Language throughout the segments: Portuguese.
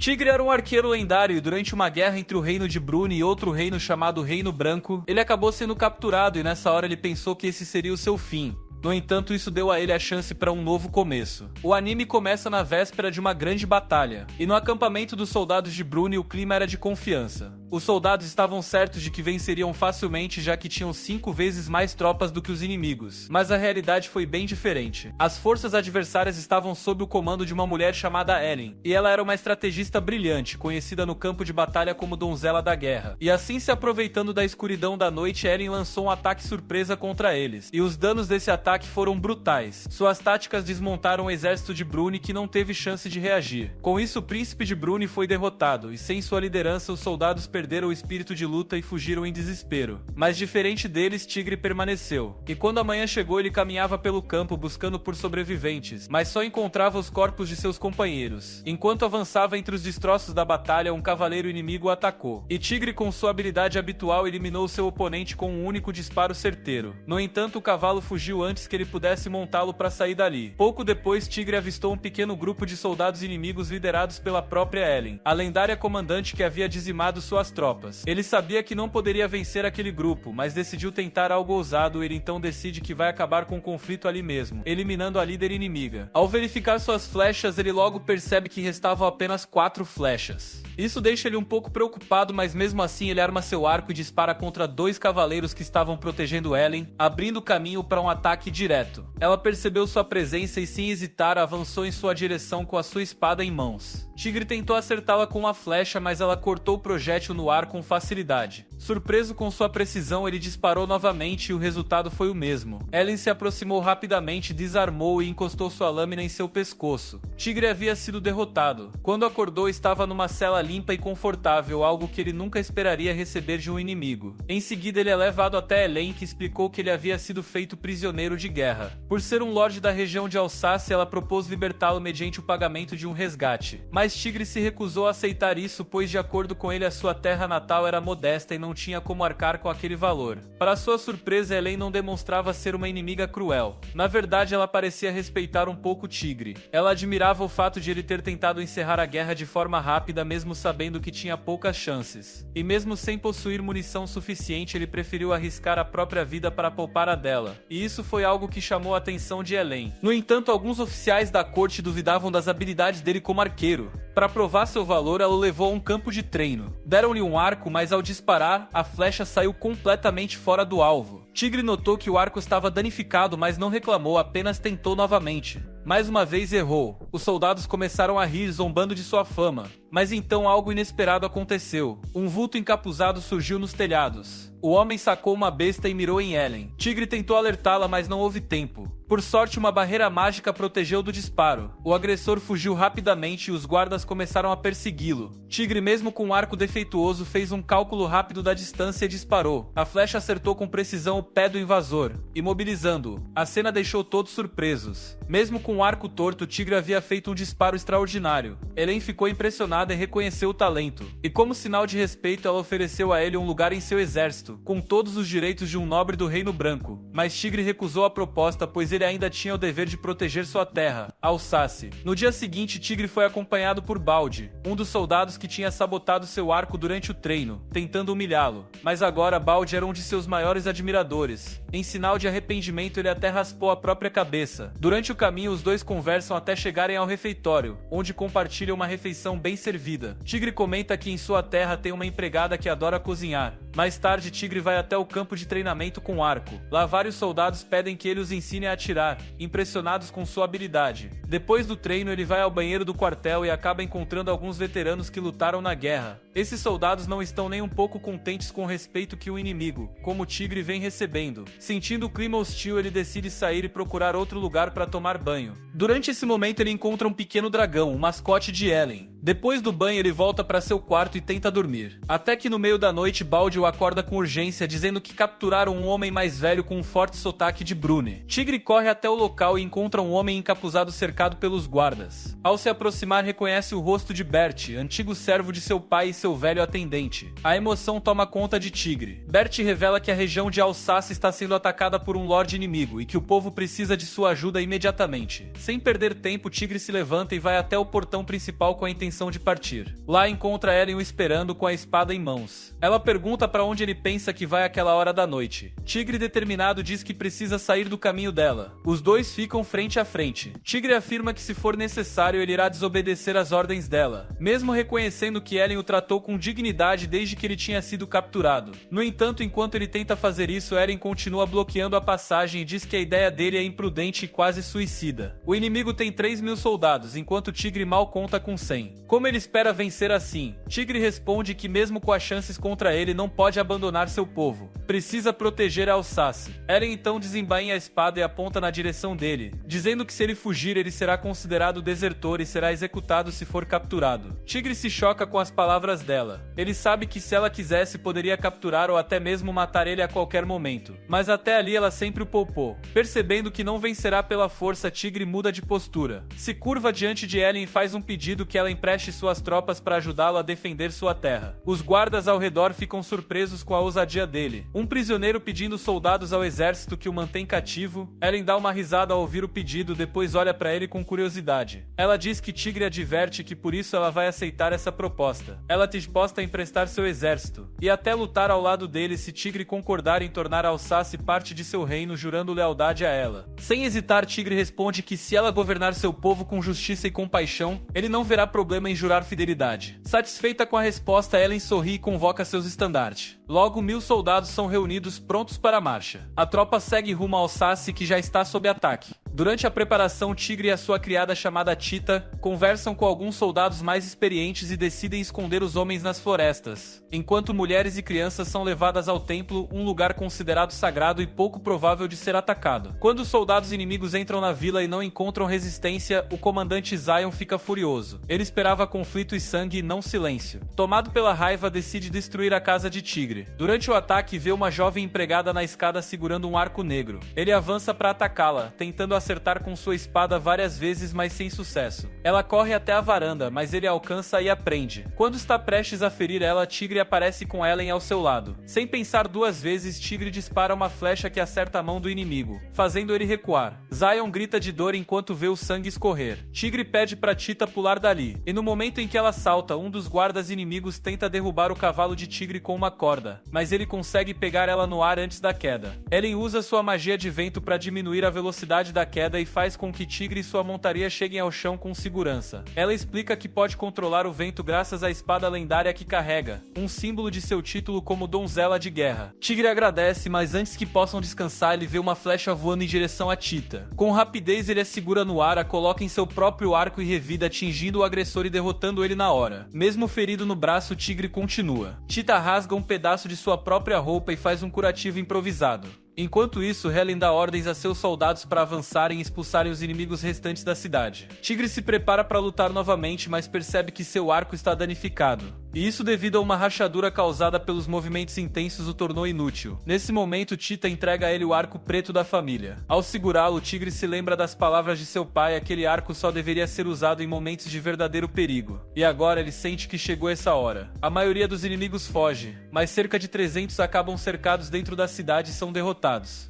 Tigre era um arqueiro lendário e durante uma guerra entre o reino de Brune e outro reino chamado Reino Branco, ele acabou sendo capturado e nessa hora ele pensou que esse seria o seu fim. No entanto, isso deu a ele a chance para um novo começo. O anime começa na véspera de uma grande batalha, e no acampamento dos soldados de Brune o clima era de confiança. Os soldados estavam certos de que venceriam facilmente já que tinham 5 vezes mais tropas do que os inimigos, mas a realidade foi bem diferente. As forças adversárias estavam sob o comando de uma mulher chamada Ellen, e ela era uma estrategista brilhante, conhecida no campo de batalha como Donzela da Guerra. E assim, se aproveitando da escuridão da noite, Ellen lançou um ataque surpresa contra eles, e os danos desse ataque foram brutais. Suas táticas desmontaram o exército de Brune que não teve chance de reagir. Com isso, o príncipe de Brune foi derrotado, e sem sua liderança os soldados perderam o espírito de luta e fugiram em desespero. Mas diferente deles, Tigre permaneceu. E quando a manhã chegou, ele caminhava pelo campo buscando por sobreviventes, mas só encontrava os corpos de seus companheiros. Enquanto avançava entre os destroços da batalha, um cavaleiro inimigo o atacou. E Tigre, com sua habilidade habitual, eliminou seu oponente com um único disparo certeiro. No entanto, o cavalo fugiu antes que ele pudesse montá-lo para sair dali. Pouco depois, Tigre avistou um pequeno grupo de soldados inimigos liderados pela própria Ellen, a lendária comandante que havia dizimado suas tropas. Ele sabia que não poderia vencer aquele grupo, mas decidiu tentar algo ousado. Ele então decide que vai acabar com o conflito ali mesmo, eliminando a líder inimiga. Ao verificar suas flechas, ele logo percebe que restavam apenas 4 flechas. Isso deixa ele um pouco preocupado, mas mesmo assim ele arma seu arco e dispara contra 2 cavaleiros que estavam protegendo Ellen, abrindo caminho para um ataque direto. Ela percebeu sua presença e, sem hesitar, avançou em sua direção com a sua espada em mãos. Tigre tentou acertá-la com uma flecha, mas ela cortou o projétil no ar com facilidade. Surpreso com sua precisão, ele disparou novamente e o resultado foi o mesmo. Ellen se aproximou rapidamente, desarmou e encostou sua lâmina em seu pescoço. Tigre havia sido derrotado. Quando acordou, estava numa cela limpa e confortável, algo que ele nunca esperaria receber de um inimigo. Em seguida, ele é levado até Ellen, que explicou que ele havia sido feito prisioneiro de guerra. Por ser um lorde da região de Alsácia, ela propôs libertá-lo mediante o pagamento de um resgate. Mas Tigre se recusou a aceitar isso, pois de acordo com ele a sua terra natal era modesta e não tinha como arcar com aquele valor. Para sua surpresa, Ellen não demonstrava ser uma inimiga cruel. Na verdade, ela parecia respeitar um pouco Tigre. Ela admirava o fato de ele ter tentado encerrar a guerra de forma rápida, mesmo sabendo que tinha poucas chances. E mesmo sem possuir munição suficiente, ele preferiu arriscar a própria vida para poupar a dela. E isso foi algo que chamou a atenção de Ellen. No entanto, alguns oficiais da corte duvidavam das habilidades dele como arqueiro. Para provar seu valor, ela o levou a um campo de treino. Deram-lhe um arco, mas ao disparar, a flecha saiu completamente fora do alvo. Tigre notou que o arco estava danificado, mas não reclamou, apenas tentou novamente. Mais uma vez errou. Os soldados começaram a rir, zombando de sua fama. Mas então algo inesperado aconteceu. Um vulto encapuzado surgiu nos telhados. O homem sacou uma besta e mirou em Ellen. Tigre tentou alertá-la, mas não houve tempo. Por sorte, uma barreira mágica protegeu do disparo. O agressor fugiu rapidamente e os guardas começaram a persegui-lo. Tigre, mesmo com um arco defeituoso, fez um cálculo rápido da distância e disparou. A flecha acertou com precisão o pé do invasor, imobilizando-o. A cena deixou todos surpresos. Mesmo com um arco torto, Tigre havia feito um disparo extraordinário. Ellen ficou impressionada e reconheceu o talento. E como sinal de respeito, ela ofereceu a ele um lugar em seu exército, com todos os direitos de um nobre do Reino Branco. Mas Tigre recusou a proposta, pois ele ainda tinha o dever de proteger sua terra, Alsácia. No dia seguinte, Tigre foi acompanhado por Balde, um dos soldados que tinha sabotado seu arco durante o treino, tentando humilhá-lo. Mas agora Balde era um de seus maiores admiradores. Em sinal de arrependimento, ele até raspou a própria cabeça. Durante o caminho, os dois conversam até chegarem ao refeitório, onde compartilham uma refeição bem servida. Tigre comenta que em sua terra tem uma empregada que adora cozinhar. Mais tarde, Tigre vai até o campo de treinamento com arco. Lá, vários soldados pedem que ele os ensine a atirar, impressionados com sua habilidade. Depois do treino, ele vai ao banheiro do quartel e acaba encontrando alguns veteranos que lutaram na guerra. Esses soldados não estão nem um pouco contentes com o respeito que o inimigo, como Tigre, vem recebendo. Sentindo o clima hostil, ele decide sair e procurar outro lugar para tomar banho. Durante esse momento, ele encontra um pequeno dragão, o mascote de Ellen. Depois do banho, ele volta para seu quarto e tenta dormir. Até que no meio da noite, Balde o acorda com urgência, dizendo que capturaram um homem mais velho com um forte sotaque de Brune. Tigre corre até o local e encontra um homem encapuzado cercado pelos guardas. Ao se aproximar, reconhece o rosto de Bert, antigo servo de seu pai e seu velho atendente. A emoção toma conta de Tigre. Bert revela que a região de Alsácia está sendo atacada por um lorde inimigo e que o povo precisa de sua ajuda imediatamente. Sem perder tempo, Tigre se levanta e vai até o portão principal com a intenção intenção de partir. Lá encontra Eren o esperando com a espada em mãos. Ela pergunta para onde ele pensa que vai àquela hora da noite. Tigre determinado diz que precisa sair do caminho dela. Os dois ficam frente a frente. Tigre afirma que se for necessário ele irá desobedecer às ordens dela, mesmo reconhecendo que Eren o tratou com dignidade desde que ele tinha sido capturado. No entanto, enquanto ele tenta fazer isso, Eren continua bloqueando a passagem e diz que a ideia dele é imprudente e quase suicida. O inimigo tem 3.000 soldados, enquanto Tigre mal conta com 100. Como ele espera vencer assim? Tigre responde que mesmo com as chances contra ele, não pode abandonar seu povo. Precisa proteger a Alsace. Eren então desembainha a espada e aponta na direção dele, dizendo que se ele fugir, ele será considerado desertor e será executado se for capturado. Tigre se choca com as palavras dela. Ele sabe que se ela quisesse, poderia capturar ou até mesmo matar ele a qualquer momento. Mas até ali ela sempre o poupou. Percebendo que não vencerá pela força, Tigre muda de postura. Se curva diante de Eren e faz um pedido que ela empreste suas tropas para ajudá-lo a defender sua terra. Os guardas ao redor ficam surpresos com a ousadia dele. Um prisioneiro pedindo soldados ao exército que o mantém cativo. Eren dá uma risada ao ouvir o pedido, depois olha para ele com curiosidade. Ela diz que Tigre adverte que por isso ela vai aceitar essa proposta. Ela te disposta a emprestar seu exército e até lutar ao lado dele se Tigre concordar em tornar Alsace parte de seu reino, jurando lealdade a ela. Sem hesitar, Tigre responde que se ela governar seu povo com justiça e compaixão, ele não verá problema em jurar fidelidade. Satisfeita com a resposta, Eren sorri e convoca seus estandartes. Logo, 1.000 soldados são reunidos prontos para a marcha. A tropa segue rumo a Alsace, que já está sob ataque. Durante a preparação, Tigre e a sua criada chamada Tita conversam com alguns soldados mais experientes e decidem esconder os homens nas florestas, enquanto mulheres e crianças são levadas ao templo, um lugar considerado sagrado e pouco provável de ser atacado. Quando os soldados inimigos entram na vila e não encontram resistência, o comandante Zion fica furioso. Ele esperava conflito e sangue e não silêncio. Tomado pela raiva, decide destruir a casa de Tigre. Durante o ataque, vê uma jovem empregada na escada segurando um arco negro. Ele avança para atacá-la, tentando acertar com sua espada várias vezes, mas sem sucesso. Ela corre até a varanda, mas ele a alcança e a prende. Quando está prestes a ferir ela, Tigre aparece com Ellen ao seu lado. Sem pensar duas vezes, Tigre dispara uma flecha que acerta a mão do inimigo, fazendo ele recuar. Zion grita de dor enquanto vê o sangue escorrer. Tigre pede para Tita pular dali, e no momento em que ela salta, um dos guardas inimigos tenta derrubar o cavalo de Tigre com uma corda, mas ele consegue pegar ela no ar antes da queda. Ellen usa sua magia de vento para diminuir a velocidade da queda e faz com que Tigre e sua montaria cheguem ao chão com segurança. Ela explica que pode controlar o vento graças à espada lendária que carrega, um símbolo de seu título como donzela de guerra. Tigre agradece, mas antes que possam descansar, ele vê uma flecha voando em direção a Tita. Com rapidez, ele a segura no ar, a coloca em seu próprio arco e revida, atingindo o agressor e derrotando ele na hora. Mesmo ferido no braço, Tigre continua. Tita rasga um pedaço de sua própria roupa e faz um curativo improvisado. Enquanto isso, Helen dá ordens a seus soldados para avançarem e expulsarem os inimigos restantes da cidade. Tigre se prepara para lutar novamente, mas percebe que seu arco está danificado. E isso devido a uma rachadura causada pelos movimentos intensos o tornou inútil. Nesse momento, Tita entrega a ele o arco preto da família. Ao segurá-lo, Tigre se lembra das palavras de seu pai: aquele arco só deveria ser usado em momentos de verdadeiro perigo. E agora ele sente que chegou essa hora. A maioria dos inimigos foge, mas cerca de 300 acabam cercados dentro da cidade e são derrotados.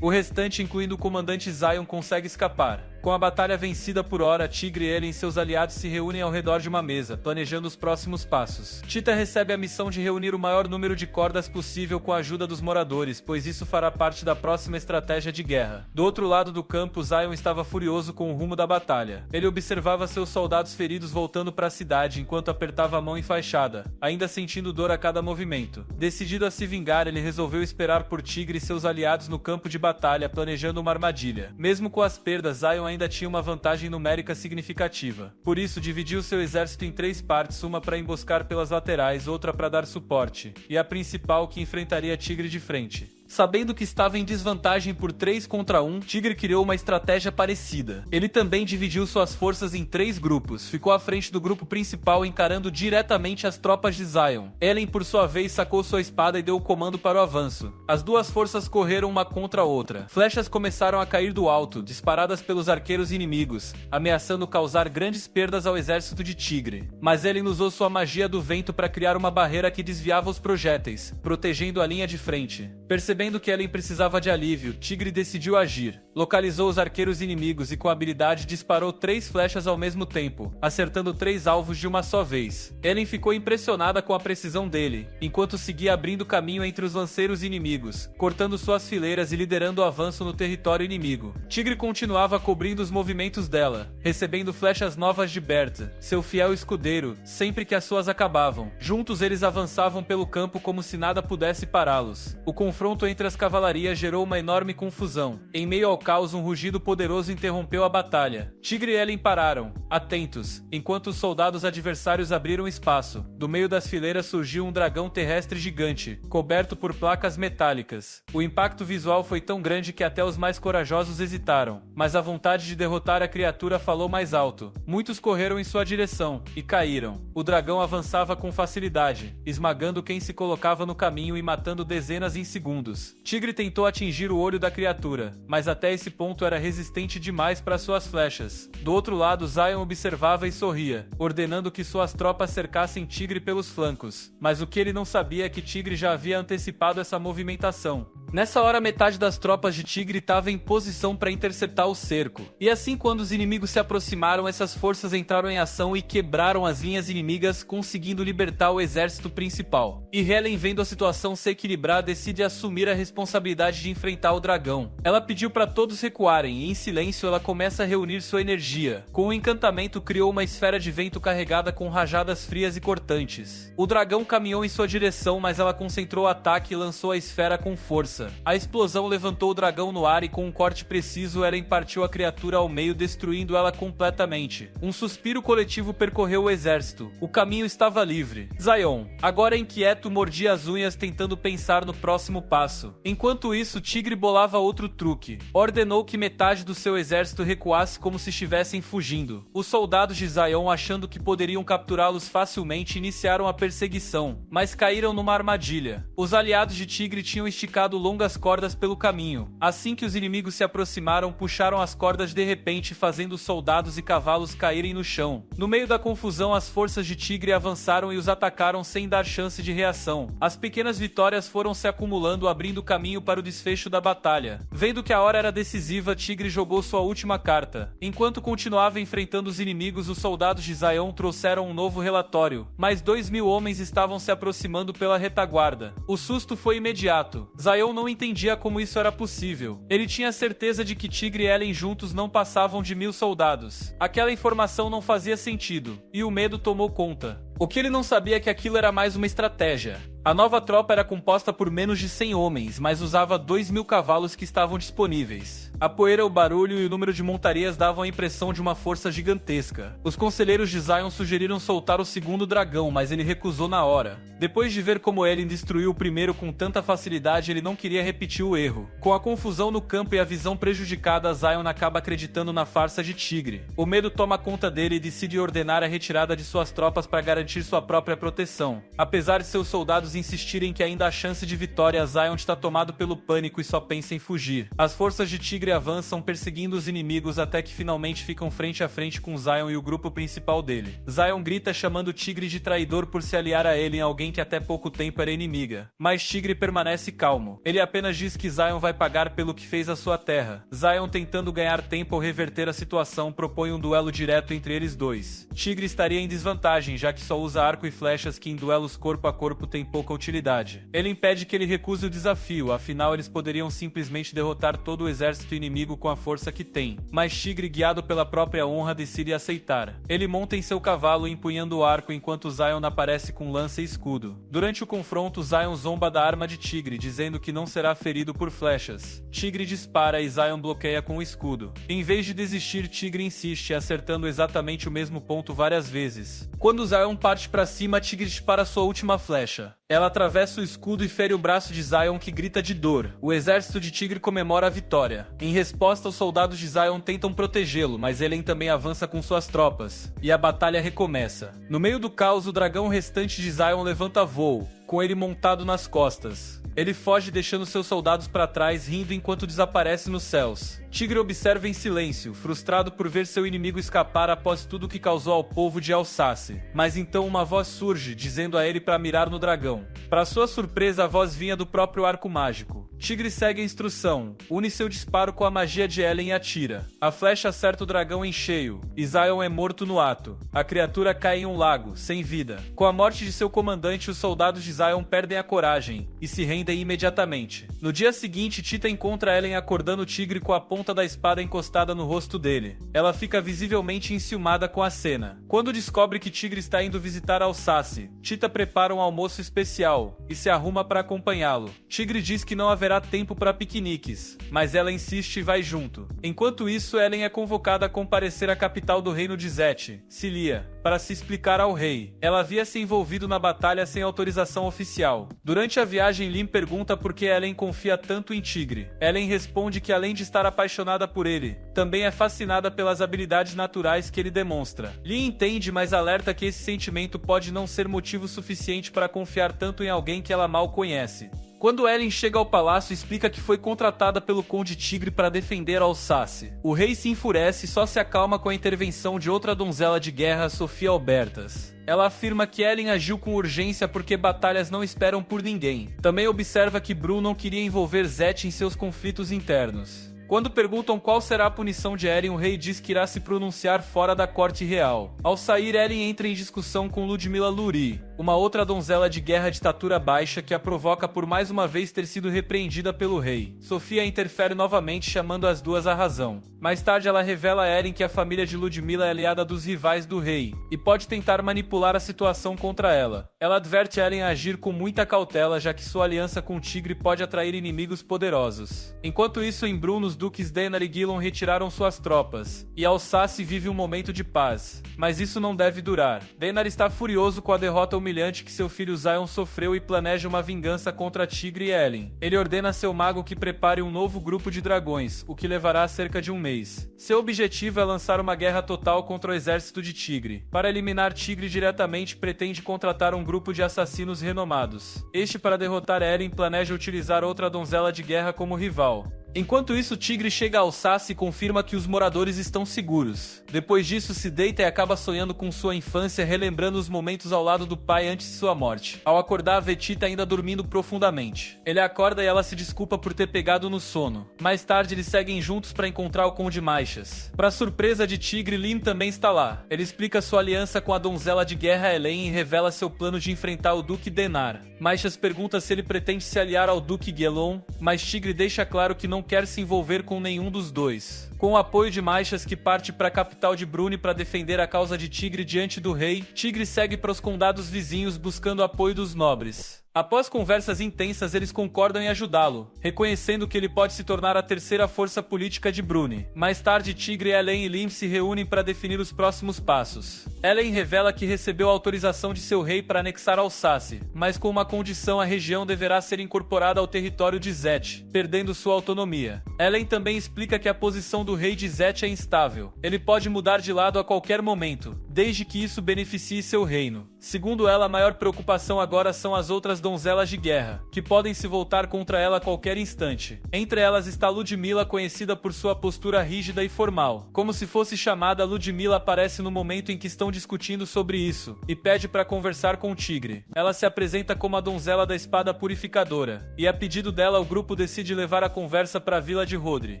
O restante, incluindo o comandante Zion, consegue escapar. Com a batalha vencida por hora, Tigre, Eren e seus aliados se reúnem ao redor de uma mesa, planejando os próximos passos. Tita recebe a missão de reunir o maior número de cordas possível com a ajuda dos moradores, pois isso fará parte da próxima estratégia de guerra. Do outro lado do campo, Zion estava furioso com o rumo da batalha. Ele observava seus soldados feridos voltando para a cidade enquanto apertava a mão enfaixada, ainda sentindo dor a cada movimento. Decidido a se vingar, ele resolveu esperar por Tigre e seus aliados no campo de batalha, planejando uma armadilha. Mesmo com as perdas, Zion ainda tinha uma vantagem numérica significativa. Por isso, dividiu seu exército em 3 partes, uma para emboscar pelas laterais, outra para dar suporte, e a principal que enfrentaria Tigre de frente. Sabendo que estava em desvantagem por 3 contra 1, Tigre criou uma estratégia parecida. Ele também dividiu suas forças em 3 grupos, ficou à frente do grupo principal encarando diretamente as tropas de Zion. Ellen, por sua vez, sacou sua espada e deu o comando para o avanço. As duas forças correram uma contra a outra. Flechas começaram a cair do alto, disparadas pelos arqueiros inimigos, ameaçando causar grandes perdas ao exército de Tigre. Mas Ellen usou sua magia do vento para criar uma barreira que desviava os projéteis, protegendo a linha de frente. Percebendo Percebendo que Ellen precisava de alívio, Tigre decidiu agir. Localizou os arqueiros inimigos e com habilidade disparou 3 flechas ao mesmo tempo, acertando 3 alvos de uma só vez. Ellen ficou impressionada com a precisão dele, enquanto seguia abrindo caminho entre os lanceiros inimigos, cortando suas fileiras e liderando o avanço no território inimigo. Tigre continuava cobrindo os movimentos dela, recebendo flechas novas de Bertha, seu fiel escudeiro, sempre que as suas acabavam. Juntos eles avançavam pelo campo como se nada pudesse pará-los. O confronto entre as cavalarias gerou uma enorme confusão. Em meio ao caos, um rugido poderoso interrompeu a batalha. Tigre e Ellen pararam, atentos, enquanto os soldados adversários abriram espaço. Do meio das fileiras surgiu um dragão terrestre gigante, coberto por placas metálicas. O impacto visual foi tão grande que até os mais corajosos hesitaram, mas a vontade de derrotar a criatura falou mais alto. Muitos correram em sua direção e caíram. O dragão avançava com facilidade, esmagando quem se colocava no caminho e matando dezenas em segundos. Tigre tentou atingir o olho da criatura, mas até esse ponto era resistente demais para suas flechas. Do outro lado, Zion observava e sorria, ordenando que suas tropas cercassem Tigre pelos flancos. Mas o que ele não sabia é que Tigre já havia antecipado essa movimentação. Nessa hora, metade das tropas de Tigre estava em posição para interceptar o cerco. E assim, quando os inimigos se aproximaram, essas forças entraram em ação e quebraram as linhas inimigas, conseguindo libertar o exército principal. E Helen, vendo a situação se equilibrar, decide assumir a responsabilidade de enfrentar o dragão. Ela pediu para todos recuarem e, em silêncio, ela começa a reunir sua energia. Com o encantamento, criou uma esfera de vento carregada com rajadas frias e cortantes. O dragão caminhou em sua direção, mas ela concentrou o ataque e lançou a esfera com força. A explosão levantou o dragão no ar e com um corte preciso Eren partiu a criatura ao meio, destruindo ela completamente. Um suspiro coletivo percorreu o exército. O caminho estava livre. Zion, agora inquieto, mordia as unhas tentando pensar no próximo passo. Enquanto isso, Tigre bolava outro truque. Ordenou que metade do seu exército recuasse como se estivessem fugindo. Os soldados de Zion, achando que poderiam capturá-los facilmente, iniciaram a perseguição, mas caíram numa armadilha. Os aliados de Tigre tinham esticado longas cordas pelo caminho. Assim que os inimigos se aproximaram, puxaram as cordas de repente, fazendo os soldados e cavalos caírem no chão. No meio da confusão, as forças de Tigre avançaram e os atacaram sem dar chance de reação. As pequenas vitórias foram se acumulando, abrindo caminho para o desfecho da batalha. Vendo que a hora era decisiva, Tigre jogou sua última carta. Enquanto continuava enfrentando os inimigos, os soldados de Zion trouxeram um novo relatório. Mais 2.000 homens estavam se aproximando pela retaguarda. O susto foi imediato. Zion não entendia como isso era possível. Ele tinha certeza de que Tigre e Ellen juntos não passavam de 1.000 soldados. Aquela informação não fazia sentido, e o medo tomou conta. O que ele não sabia é que aquilo era mais uma estratégia. A nova tropa era composta por menos de 100 homens, mas usava 2.000 cavalos que estavam disponíveis. A poeira, o barulho e o número de montarias davam a impressão de uma força gigantesca. Os conselheiros de Zion sugeriram soltar o segundo dragão, mas ele recusou na hora. Depois de ver como Ellen destruiu o primeiro com tanta facilidade, ele não queria repetir o erro. Com a confusão no campo e a visão prejudicada, Zion acaba acreditando na farsa de Tigre. O medo toma conta dele e decide ordenar a retirada de suas tropas para garantir sua própria proteção. Apesar de seus soldados insistirem que ainda há chance de vitória, Zion está tomado pelo pânico e só pensa em fugir. As forças de Tigre avançam perseguindo os inimigos até que finalmente ficam frente a frente com Zion e o grupo principal dele. Zion grita chamando Tigre de traidor por se aliar a ele, em alguém que até pouco tempo era inimiga. Mas Tigre permanece calmo. Ele apenas diz que Zion vai pagar pelo que fez à sua terra. Zion, tentando ganhar tempo ou reverter a situação, propõe um duelo direto entre eles dois. Tigre estaria em desvantagem, já que só usa arco e flechas que em duelos corpo a corpo tem pouca utilidade. Ele impede que ele recuse o desafio, afinal eles poderiam simplesmente derrotar todo o exército inimigo com a força que tem. Mas Tigre, guiado pela própria honra, decide aceitar. Ele monta em seu cavalo empunhando o arco enquanto Zion aparece com lança e escudo. Durante o confronto, Zion zomba da arma de Tigre, dizendo que não será ferido por flechas. Tigre dispara e Zion bloqueia com o escudo. Em vez de desistir, Tigre insiste, acertando exatamente o mesmo ponto várias vezes. Quando Zion parte para cima, Tigre dispara sua última flecha. Ela atravessa o escudo e fere o braço de Zion, que grita de dor. O exército de Tigre comemora a vitória. Em resposta, os soldados de Zion tentam protegê-lo, mas Ellen também avança com suas tropas. E a batalha recomeça. No meio do caos, o dragão restante de Zion levanta voo, com ele montado nas costas. Ele foge deixando seus soldados para trás, rindo enquanto desaparece nos céus. Tigre observa em silêncio, frustrado por ver seu inimigo escapar após tudo que causou ao povo de Alsace. Mas então uma voz surge, dizendo a ele para mirar no dragão. Para sua surpresa, a voz vinha do próprio arco mágico. Tigre segue a instrução, une seu disparo com a magia de Ellen e atira. A flecha acerta o dragão em cheio, e Zion é morto no ato. A criatura cai em um lago, sem vida. Com a morte de seu comandante, os soldados de Zion perdem a coragem, e se rendem imediatamente. No dia seguinte, Tita encontra Ellen acordando o tigre com a ponta da espada encostada no rosto dele. Ela fica visivelmente enciumada com a cena. Quando descobre que Tigre está indo visitar Alsace, Tita prepara um almoço especial, e se arruma para acompanhá-lo. Tigre diz que não haverá tempo para piqueniques, mas ela insiste e vai junto. Enquanto isso, Ellen é convocada a comparecer à capital do reino de Zet, Cilia, para se explicar ao rei. Ela havia se envolvido na batalha sem autorização oficial. Durante a viagem, Lim pergunta por que Ellen confia tanto em Tigre. Ellen responde que além de estar apaixonada por ele, também é fascinada pelas habilidades naturais que ele demonstra. Lee entende, mas alerta que esse sentimento pode não ser motivo suficiente para confiar tanto em alguém que ela mal conhece. Quando Ellen chega ao palácio, explica que foi contratada pelo Conde Tigre para defender Alsace. O rei se enfurece e só se acalma com a intervenção de outra donzela de guerra, Sofia Albertas. Ela afirma que Ellen agiu com urgência porque batalhas não esperam por ninguém. Também observa que Bru não queria envolver Zet em seus conflitos internos. Quando perguntam qual será a punição de Eren, o rei diz que irá se pronunciar fora da corte real. Ao sair, Eren entra em discussão com Ludmilla Luri, uma outra donzela de guerra de estatura baixa que a provoca por mais uma vez ter sido repreendida pelo rei. Sofia interfere novamente, chamando as duas à razão. Mais tarde, ela revela a Eren que a família de Ludmilla é aliada dos rivais do rei, e pode tentar manipular a situação contra ela. Ela adverte Eren a agir com muita cautela, já que sua aliança com o Tigre pode atrair inimigos poderosos. Enquanto isso, em Brunn, os duques Denar e Gilon retiraram suas tropas, e Alsace vive um momento de paz. Mas isso não deve durar. Denar está furioso com a derrota humilhante que seu filho Zion sofreu e planeja uma vingança contra Tigre e Ellen. Ele ordena a seu mago que prepare um novo grupo de dragões, o que levará cerca de um mês. Seu objetivo é lançar uma guerra total contra o exército de Tigre. Para eliminar Tigre diretamente, pretende contratar um grupo de assassinos renomados. Este, para derrotar Eren, planeja utilizar outra donzela de guerra como rival. Enquanto isso, Tigre chega a Alsace e confirma que os moradores estão seguros. Depois disso, se deita e acaba sonhando com sua infância, relembrando os momentos ao lado do pai antes de sua morte. Ao acordar, vê Tita ainda dormindo profundamente. Ele acorda e ela se desculpa por ter pegado no sono. Mais tarde, eles seguem juntos para encontrar o Conde Maixas. Para surpresa de Tigre, Lim também está lá. Ele explica sua aliança com a donzela de guerra Elen e revela seu plano de enfrentar o Duque Denar. Maixas pergunta se ele pretende se aliar ao Duque Gelon, mas Tigre deixa claro que não quer se envolver com nenhum dos dois. Com o apoio de Maixas, que parte para a capital de Brunn para defender a causa de Tigre diante do rei, Tigre segue para os condados vizinhos buscando apoio dos nobres. Após conversas intensas, eles concordam em ajudá-lo, reconhecendo que ele pode se tornar a terceira força política de Brunn. Mais tarde, Tigre, Ellen e Lim se reúnem para definir os próximos passos. Ellen revela que recebeu a autorização de seu rei para anexar Alsace, mas com uma condição: a região deverá ser incorporada ao território de Zet, perdendo sua autonomia. Ellen também explica que a posição do rei de Zet é instável. Ele pode mudar de lado a qualquer momento, desde que isso beneficie seu reino. Segundo ela, a maior preocupação agora são as outras donzelas de guerra, que podem se voltar contra ela a qualquer instante. Entre elas está Ludmilla, conhecida por sua postura rígida e formal. Como se fosse chamada, Ludmilla aparece no momento em que estão discutindo sobre isso, e pede para conversar com o Tigre. Ela se apresenta como a donzela da espada purificadora, e a pedido dela o grupo decide levar a conversa para a vila de Rodri.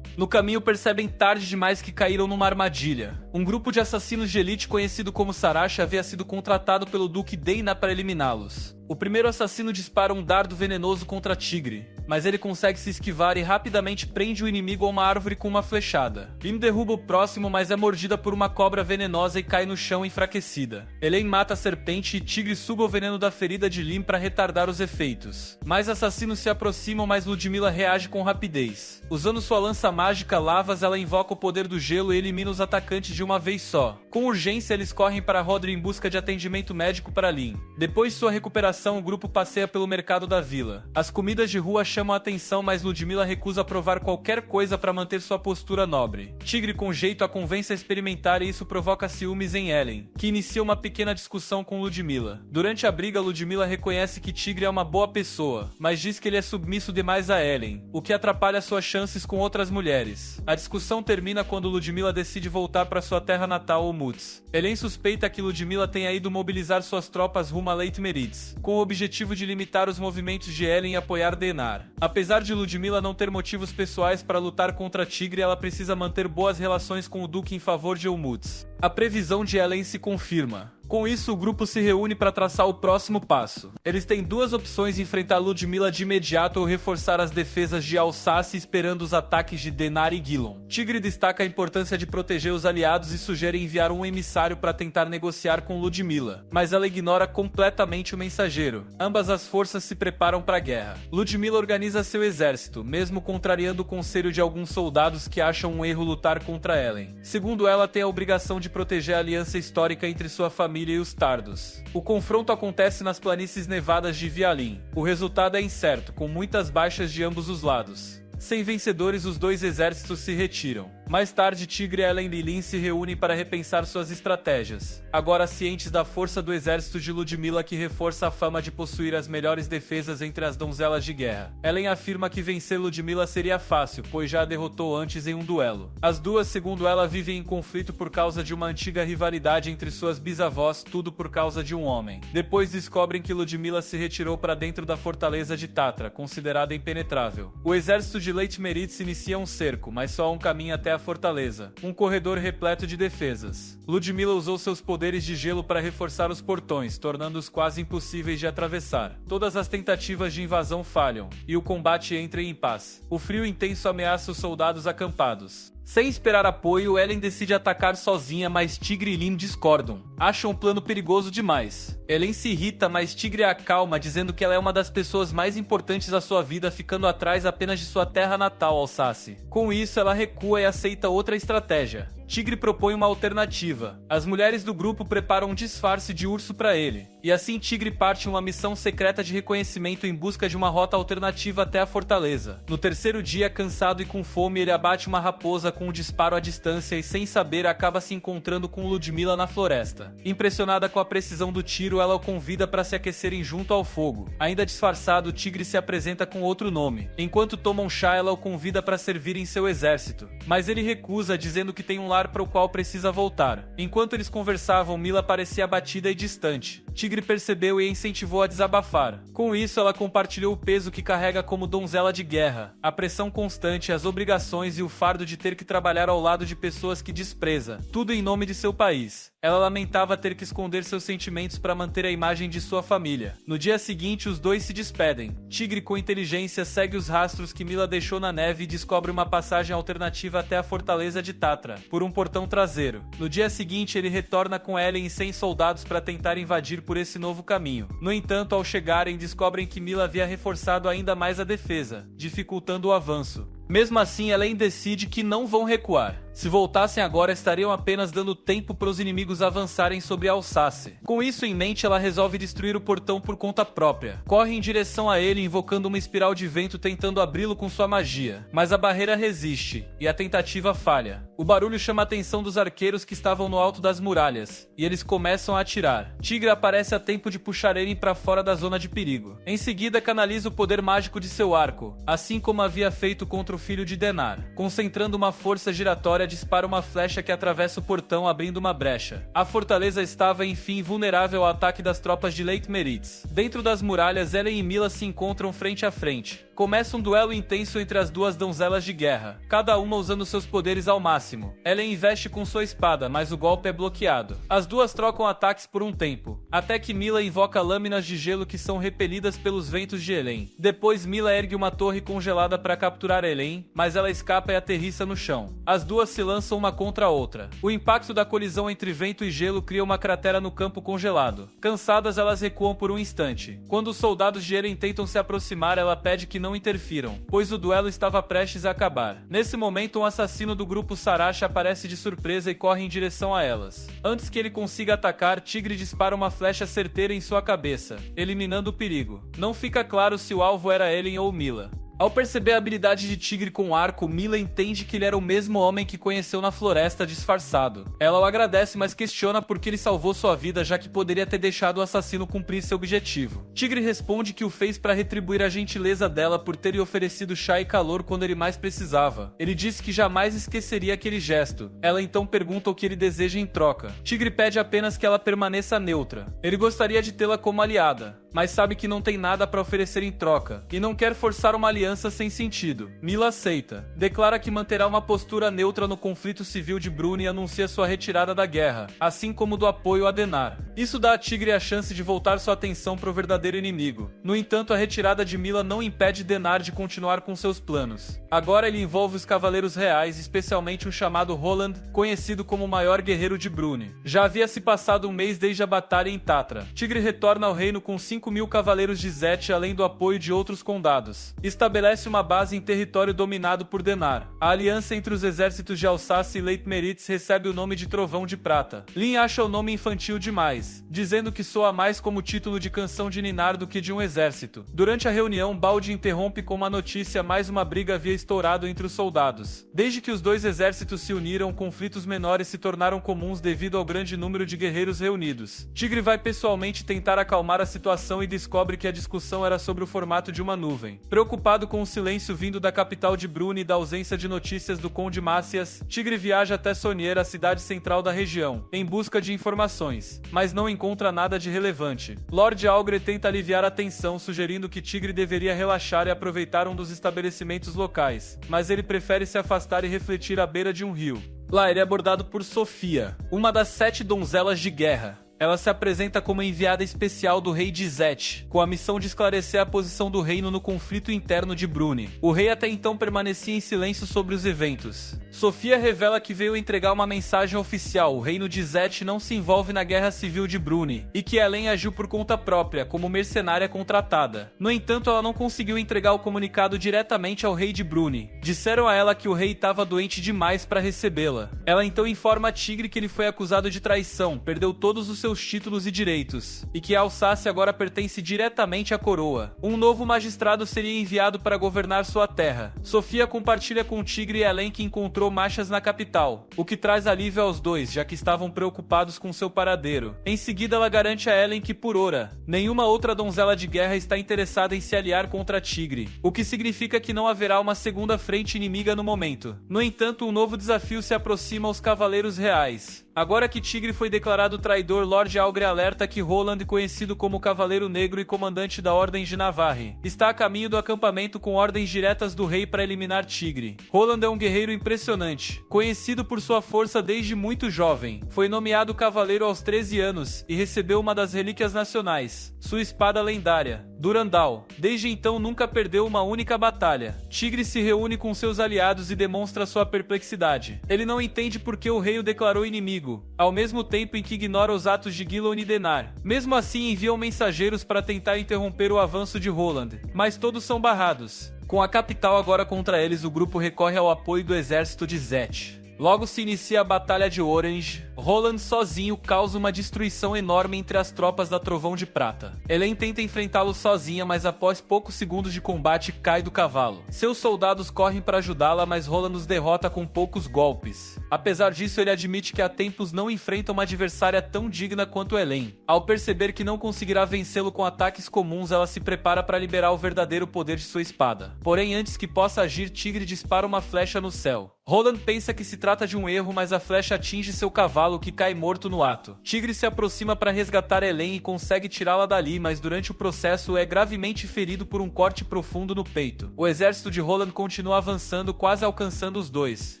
No caminho, percebem tarde demais que caíram numa armadilha. Um grupo de assassinos de elite conhecido como Saracha havia sido contratado pelo Duque Deina para eliminá-los. O primeiro assassino dispara um dardo venenoso contra Tigre, mas ele consegue se esquivar e rapidamente prende o inimigo a uma árvore com uma flechada. Lim derruba o próximo, mas é mordida por uma cobra venenosa e cai no chão enfraquecida. Elaine mata a serpente e Tigre suga o veneno da ferida de Lim para retardar os efeitos. Mais assassinos se aproximam, mas Ludmilla reage com rapidez. Usando sua lança mágica Lavas, ela invoca o poder do gelo e elimina os atacantes de uma vez só. Com urgência, eles correm para Rodri em busca de atendimento médico para Lim. Depois de sua recuperação, o grupo passeia pelo mercado da vila. As comidas de rua chamam a atenção, mas Ludmilla recusa provar qualquer coisa para manter sua postura nobre. Tigre, com jeito, a convence a experimentar e isso provoca ciúmes em Ellen, que inicia uma pequena discussão com Ludmilla. Durante a briga, Ludmilla reconhece que Tigre é uma boa pessoa, mas diz que ele é submisso demais a Ellen, o que atrapalha suas chances com outras mulheres. A discussão termina quando Ludmilla decide voltar para sua terra natal, Olmutz. Ellen suspeita que Ludmilla tenha ido mobilizar suas tropas rumo a Leitmeritz, com o objetivo de limitar os movimentos de Ellen e apoiar Denar. Apesar de Ludmilla não ter motivos pessoais para lutar contra Tigre, ela precisa manter boas relações com o Duque em favor de Olmutz. A previsão de Ellen se confirma. Com isso, o grupo se reúne para traçar o próximo passo. Eles têm duas opções: enfrentar Ludmilla de imediato ou reforçar as defesas de Alsácia esperando os ataques de Denar e Gilon. Tigre destaca a importância de proteger os aliados e sugere enviar um emissário para tentar negociar com Ludmilla, mas ela ignora completamente o mensageiro. Ambas as forças se preparam para a guerra. Ludmilla organiza seu exército, mesmo contrariando o conselho de alguns soldados que acham um erro lutar contra Ellen. Segundo ela, tem a obrigação de proteger a aliança histórica entre sua família e os Tardos. O confronto acontece nas planícies nevadas de Vialin. O resultado é incerto, com muitas baixas de ambos os lados. Sem vencedores, os dois exércitos se retiram. Mais tarde, Tigre, Ellen e Lilin se reúnem para repensar suas estratégias. Agora cientes da força do exército de Ludmilla, que reforça a fama de possuir as melhores defesas entre as donzelas de guerra. Ellen afirma que vencer Ludmilla seria fácil, pois já a derrotou antes em um duelo. As duas, segundo ela, vivem em conflito por causa de uma antiga rivalidade entre suas bisavós, tudo por causa de um homem. Depois descobrem que Ludmilla se retirou para dentro da fortaleza de Tatra, considerada impenetrável. O exército de Leitmeritz inicia um cerco, mas só há um caminho até a fortaleza, um corredor repleto de defesas. Ludmilla usou seus poderes de gelo para reforçar os portões, tornando-os quase impossíveis de atravessar. Todas as tentativas de invasão falham, e o combate entra em impasse. O frio intenso ameaça os soldados acampados. Sem esperar apoio, Ellen decide atacar sozinha, mas Tigre e Lin discordam. Acham um plano perigoso demais. Ellen se irrita, mas Tigre a acalma, dizendo que ela é uma das pessoas mais importantes da sua vida, ficando atrás apenas de sua terra natal, Alsácia. Com isso, ela recua e aceita outra estratégia. Tigre propõe uma alternativa. As mulheres do grupo preparam um disfarce de urso para ele. E assim Tigre parte em uma missão secreta de reconhecimento em busca de uma rota alternativa até a fortaleza. No terceiro dia, cansado e com fome, ele abate uma raposa com um disparo à distância e, sem saber, acaba se encontrando com Ludmilla na floresta. Impressionada com a precisão do tiro, ela o convida para se aquecerem junto ao fogo. Ainda disfarçado, Tigre se apresenta com outro nome. Enquanto tomam chá, ela o convida para servir em seu exército. Mas ele recusa, dizendo que tem um lar para o qual precisa voltar. Enquanto eles conversavam, Mila parecia abatida e distante. Tigre percebeu e a incentivou a desabafar. Com isso, ela compartilhou o peso que carrega como donzela de guerra, a pressão constante, as obrigações e o fardo de ter que trabalhar ao lado de pessoas que despreza, tudo em nome de seu país. Ela lamentava ter que esconder seus sentimentos para manter a imagem de sua família. No dia seguinte, os dois se despedem. Tigre, com inteligência, segue os rastros que Mila deixou na neve e descobre uma passagem alternativa até a fortaleza de Tatra, por um portão traseiro. No dia seguinte, ele retorna com Ellen e 100 soldados para tentar invadir por esse novo caminho. No entanto, ao chegarem, descobrem que Mila havia reforçado ainda mais a defesa, dificultando o avanço. Mesmo assim, Ellen decide que não vão recuar. Se voltassem agora, estariam apenas dando tempo para os inimigos avançarem sobre Alsácia. Com isso em mente, ela resolve destruir o portão por conta própria. Corre em direção a ele, invocando uma espiral de vento, tentando abri-lo com sua magia. Mas a barreira resiste, e a tentativa falha. O barulho chama a atenção dos arqueiros que estavam no alto das muralhas, e eles começam a atirar. Tigre aparece a tempo de puxar Ellen para fora da zona de perigo. Em seguida, canaliza o poder mágico de seu arco, assim como havia feito contra o filho de Denar. Concentrando uma força giratória, dispara uma flecha que atravessa o portão, abrindo uma brecha. A fortaleza estava, enfim, vulnerável ao ataque das tropas de Leitmeritz. Dentro das muralhas, Ellen e Mila se encontram frente a frente. Começa um duelo intenso entre as duas donzelas de guerra, cada uma usando seus poderes ao máximo. Ellen investe com sua espada, mas o golpe é bloqueado. As duas trocam ataques por um tempo, até que Mila invoca lâminas de gelo que são repelidas pelos ventos de Ellen. Depois, Mila ergue uma torre congelada para capturar Ellen, mas ela escapa e aterrissa no chão. As duas se lançam uma contra a outra. O impacto da colisão entre vento e gelo cria uma cratera no campo congelado. Cansadas, elas recuam por um instante. Quando os soldados de Eren tentam se aproximar, ela pede que não interfiram, pois o duelo estava prestes a acabar. Nesse momento, um assassino do grupo Saracha aparece de surpresa e corre em direção a elas. Antes que ele consiga atacar, Tigre dispara uma flecha certeira em sua cabeça, eliminando o perigo. Não fica claro se o alvo era Ellen ou Mila. Ao perceber a habilidade de Tigre com o arco, Mila entende que ele era o mesmo homem que conheceu na floresta disfarçado. Ela o agradece, mas questiona por que ele salvou sua vida, já que poderia ter deixado o assassino cumprir seu objetivo. Tigre responde que o fez para retribuir a gentileza dela por ter lhe oferecido chá e calor quando ele mais precisava. Ele disse que jamais esqueceria aquele gesto. Ela então pergunta o que ele deseja em troca. Tigre pede apenas que ela permaneça neutra. Ele gostaria de tê-la como aliada, mas sabe que não tem nada para oferecer em troca, e não quer forçar uma aliança sem sentido. Mila aceita. Declara que manterá uma postura neutra no conflito civil de Brune e anuncia sua retirada da guerra, assim como do apoio a Denar. Isso dá a Tigre a chance de voltar sua atenção para o verdadeiro inimigo. No entanto, a retirada de Mila não impede Denar de continuar com seus planos. Agora ele envolve os Cavaleiros Reais, especialmente um chamado Roland, conhecido como o maior guerreiro de Brune. Já havia se passado um mês desde a batalha em Tatra. Tigre retorna ao reino com 5.000 cavaleiros de Zet, além do apoio de outros condados. Estabelece uma base em território dominado por Denar. A aliança entre os exércitos de Alsácia e Leitmeritz recebe o nome de Trovão de Prata. Lin acha o nome infantil demais, dizendo que soa mais como título de canção de ninar do que de um exército. Durante a reunião, Balde interrompe com uma notícia: mais uma briga havia estourado entre os soldados. Desde que os dois exércitos se uniram, conflitos menores se tornaram comuns devido ao grande número de guerreiros reunidos. Tigre vai pessoalmente tentar acalmar a situação e descobre que a discussão era sobre o formato de uma nuvem. Preocupado com o silêncio vindo da capital de Brune e da ausência de notícias do Conde Mácias, Tigre viaja até Sonier, a cidade central da região, em busca de informações, mas não encontra nada de relevante. Lord Algre tenta aliviar a tensão, sugerindo que Tigre deveria relaxar e aproveitar um dos estabelecimentos locais, mas ele prefere se afastar e refletir à beira de um rio. Lá ele é abordado por Sofia, uma das 7 donzelas de guerra. Ela se apresenta como enviada especial do rei de Zet, com a missão de esclarecer a posição do reino no conflito interno de Brune. O rei até então permanecia em silêncio sobre os eventos. Sofia revela que veio entregar uma mensagem oficial: o reino de Zet não se envolve na guerra civil de Brune, e que Helen agiu por conta própria, como mercenária contratada. No entanto, ela não conseguiu entregar o comunicado diretamente ao rei de Brune. Disseram a ela que o rei estava doente demais para recebê-la. Ela então informa a Tigre que ele foi acusado de traição, perdeu todos os seus títulos e direitos, e que a Alsácia agora pertence diretamente à coroa. Um novo magistrado seria enviado para governar sua terra. Sofia compartilha com Tigre e Helen que encontrou marchas na capital, o que traz alívio aos dois, já que estavam preocupados com seu paradeiro. Em seguida, ela garante a Helen que, por ora, nenhuma outra donzela de guerra está interessada em se aliar contra Tigre, o que significa que não haverá uma segunda frente inimiga no momento. No entanto, um novo desafio se aproxima aos Cavaleiros Reais. Agora que Tigre foi declarado traidor, Lord Algre alerta que Roland, conhecido como Cavaleiro Negro e comandante da Ordem de Navarre, está a caminho do acampamento com ordens diretas do rei para eliminar Tigre. Roland é um guerreiro impressionante, conhecido por sua força desde muito jovem. Foi nomeado cavaleiro aos 13 anos e recebeu uma das relíquias nacionais, sua espada lendária, Durandal. Desde então nunca perdeu uma única batalha. Tigre se reúne com seus aliados e demonstra sua perplexidade. Ele não entende por que o rei o declarou inimigo, ao mesmo tempo em que ignora os atos de Gilon e Denar. Mesmo assim, enviam mensageiros para tentar interromper o avanço de Roland, mas todos são barrados. Com a capital agora contra eles, o grupo recorre ao apoio do exército de Zet. Logo se inicia a Batalha de Orange. Roland sozinho causa uma destruição enorme entre as tropas da Trovão de Prata. Helen tenta enfrentá-lo sozinha, mas após poucos segundos de combate cai do cavalo. Seus soldados correm para ajudá-la, mas Roland os derrota com poucos golpes. Apesar disso, ele admite que há tempos não enfrenta uma adversária tão digna quanto Helen. Ao perceber que não conseguirá vencê-lo com ataques comuns, ela se prepara para liberar o verdadeiro poder de sua espada. Porém, antes que possa agir, Tigre dispara uma flecha no céu. Roland pensa que se trata de um erro, mas a flecha atinge seu cavalo, que cai morto no ato. Tigre se aproxima para resgatar Helen e consegue tirá-la dali, mas durante o processo é gravemente ferido por um corte profundo no peito. O exército de Roland continua avançando, quase alcançando os dois.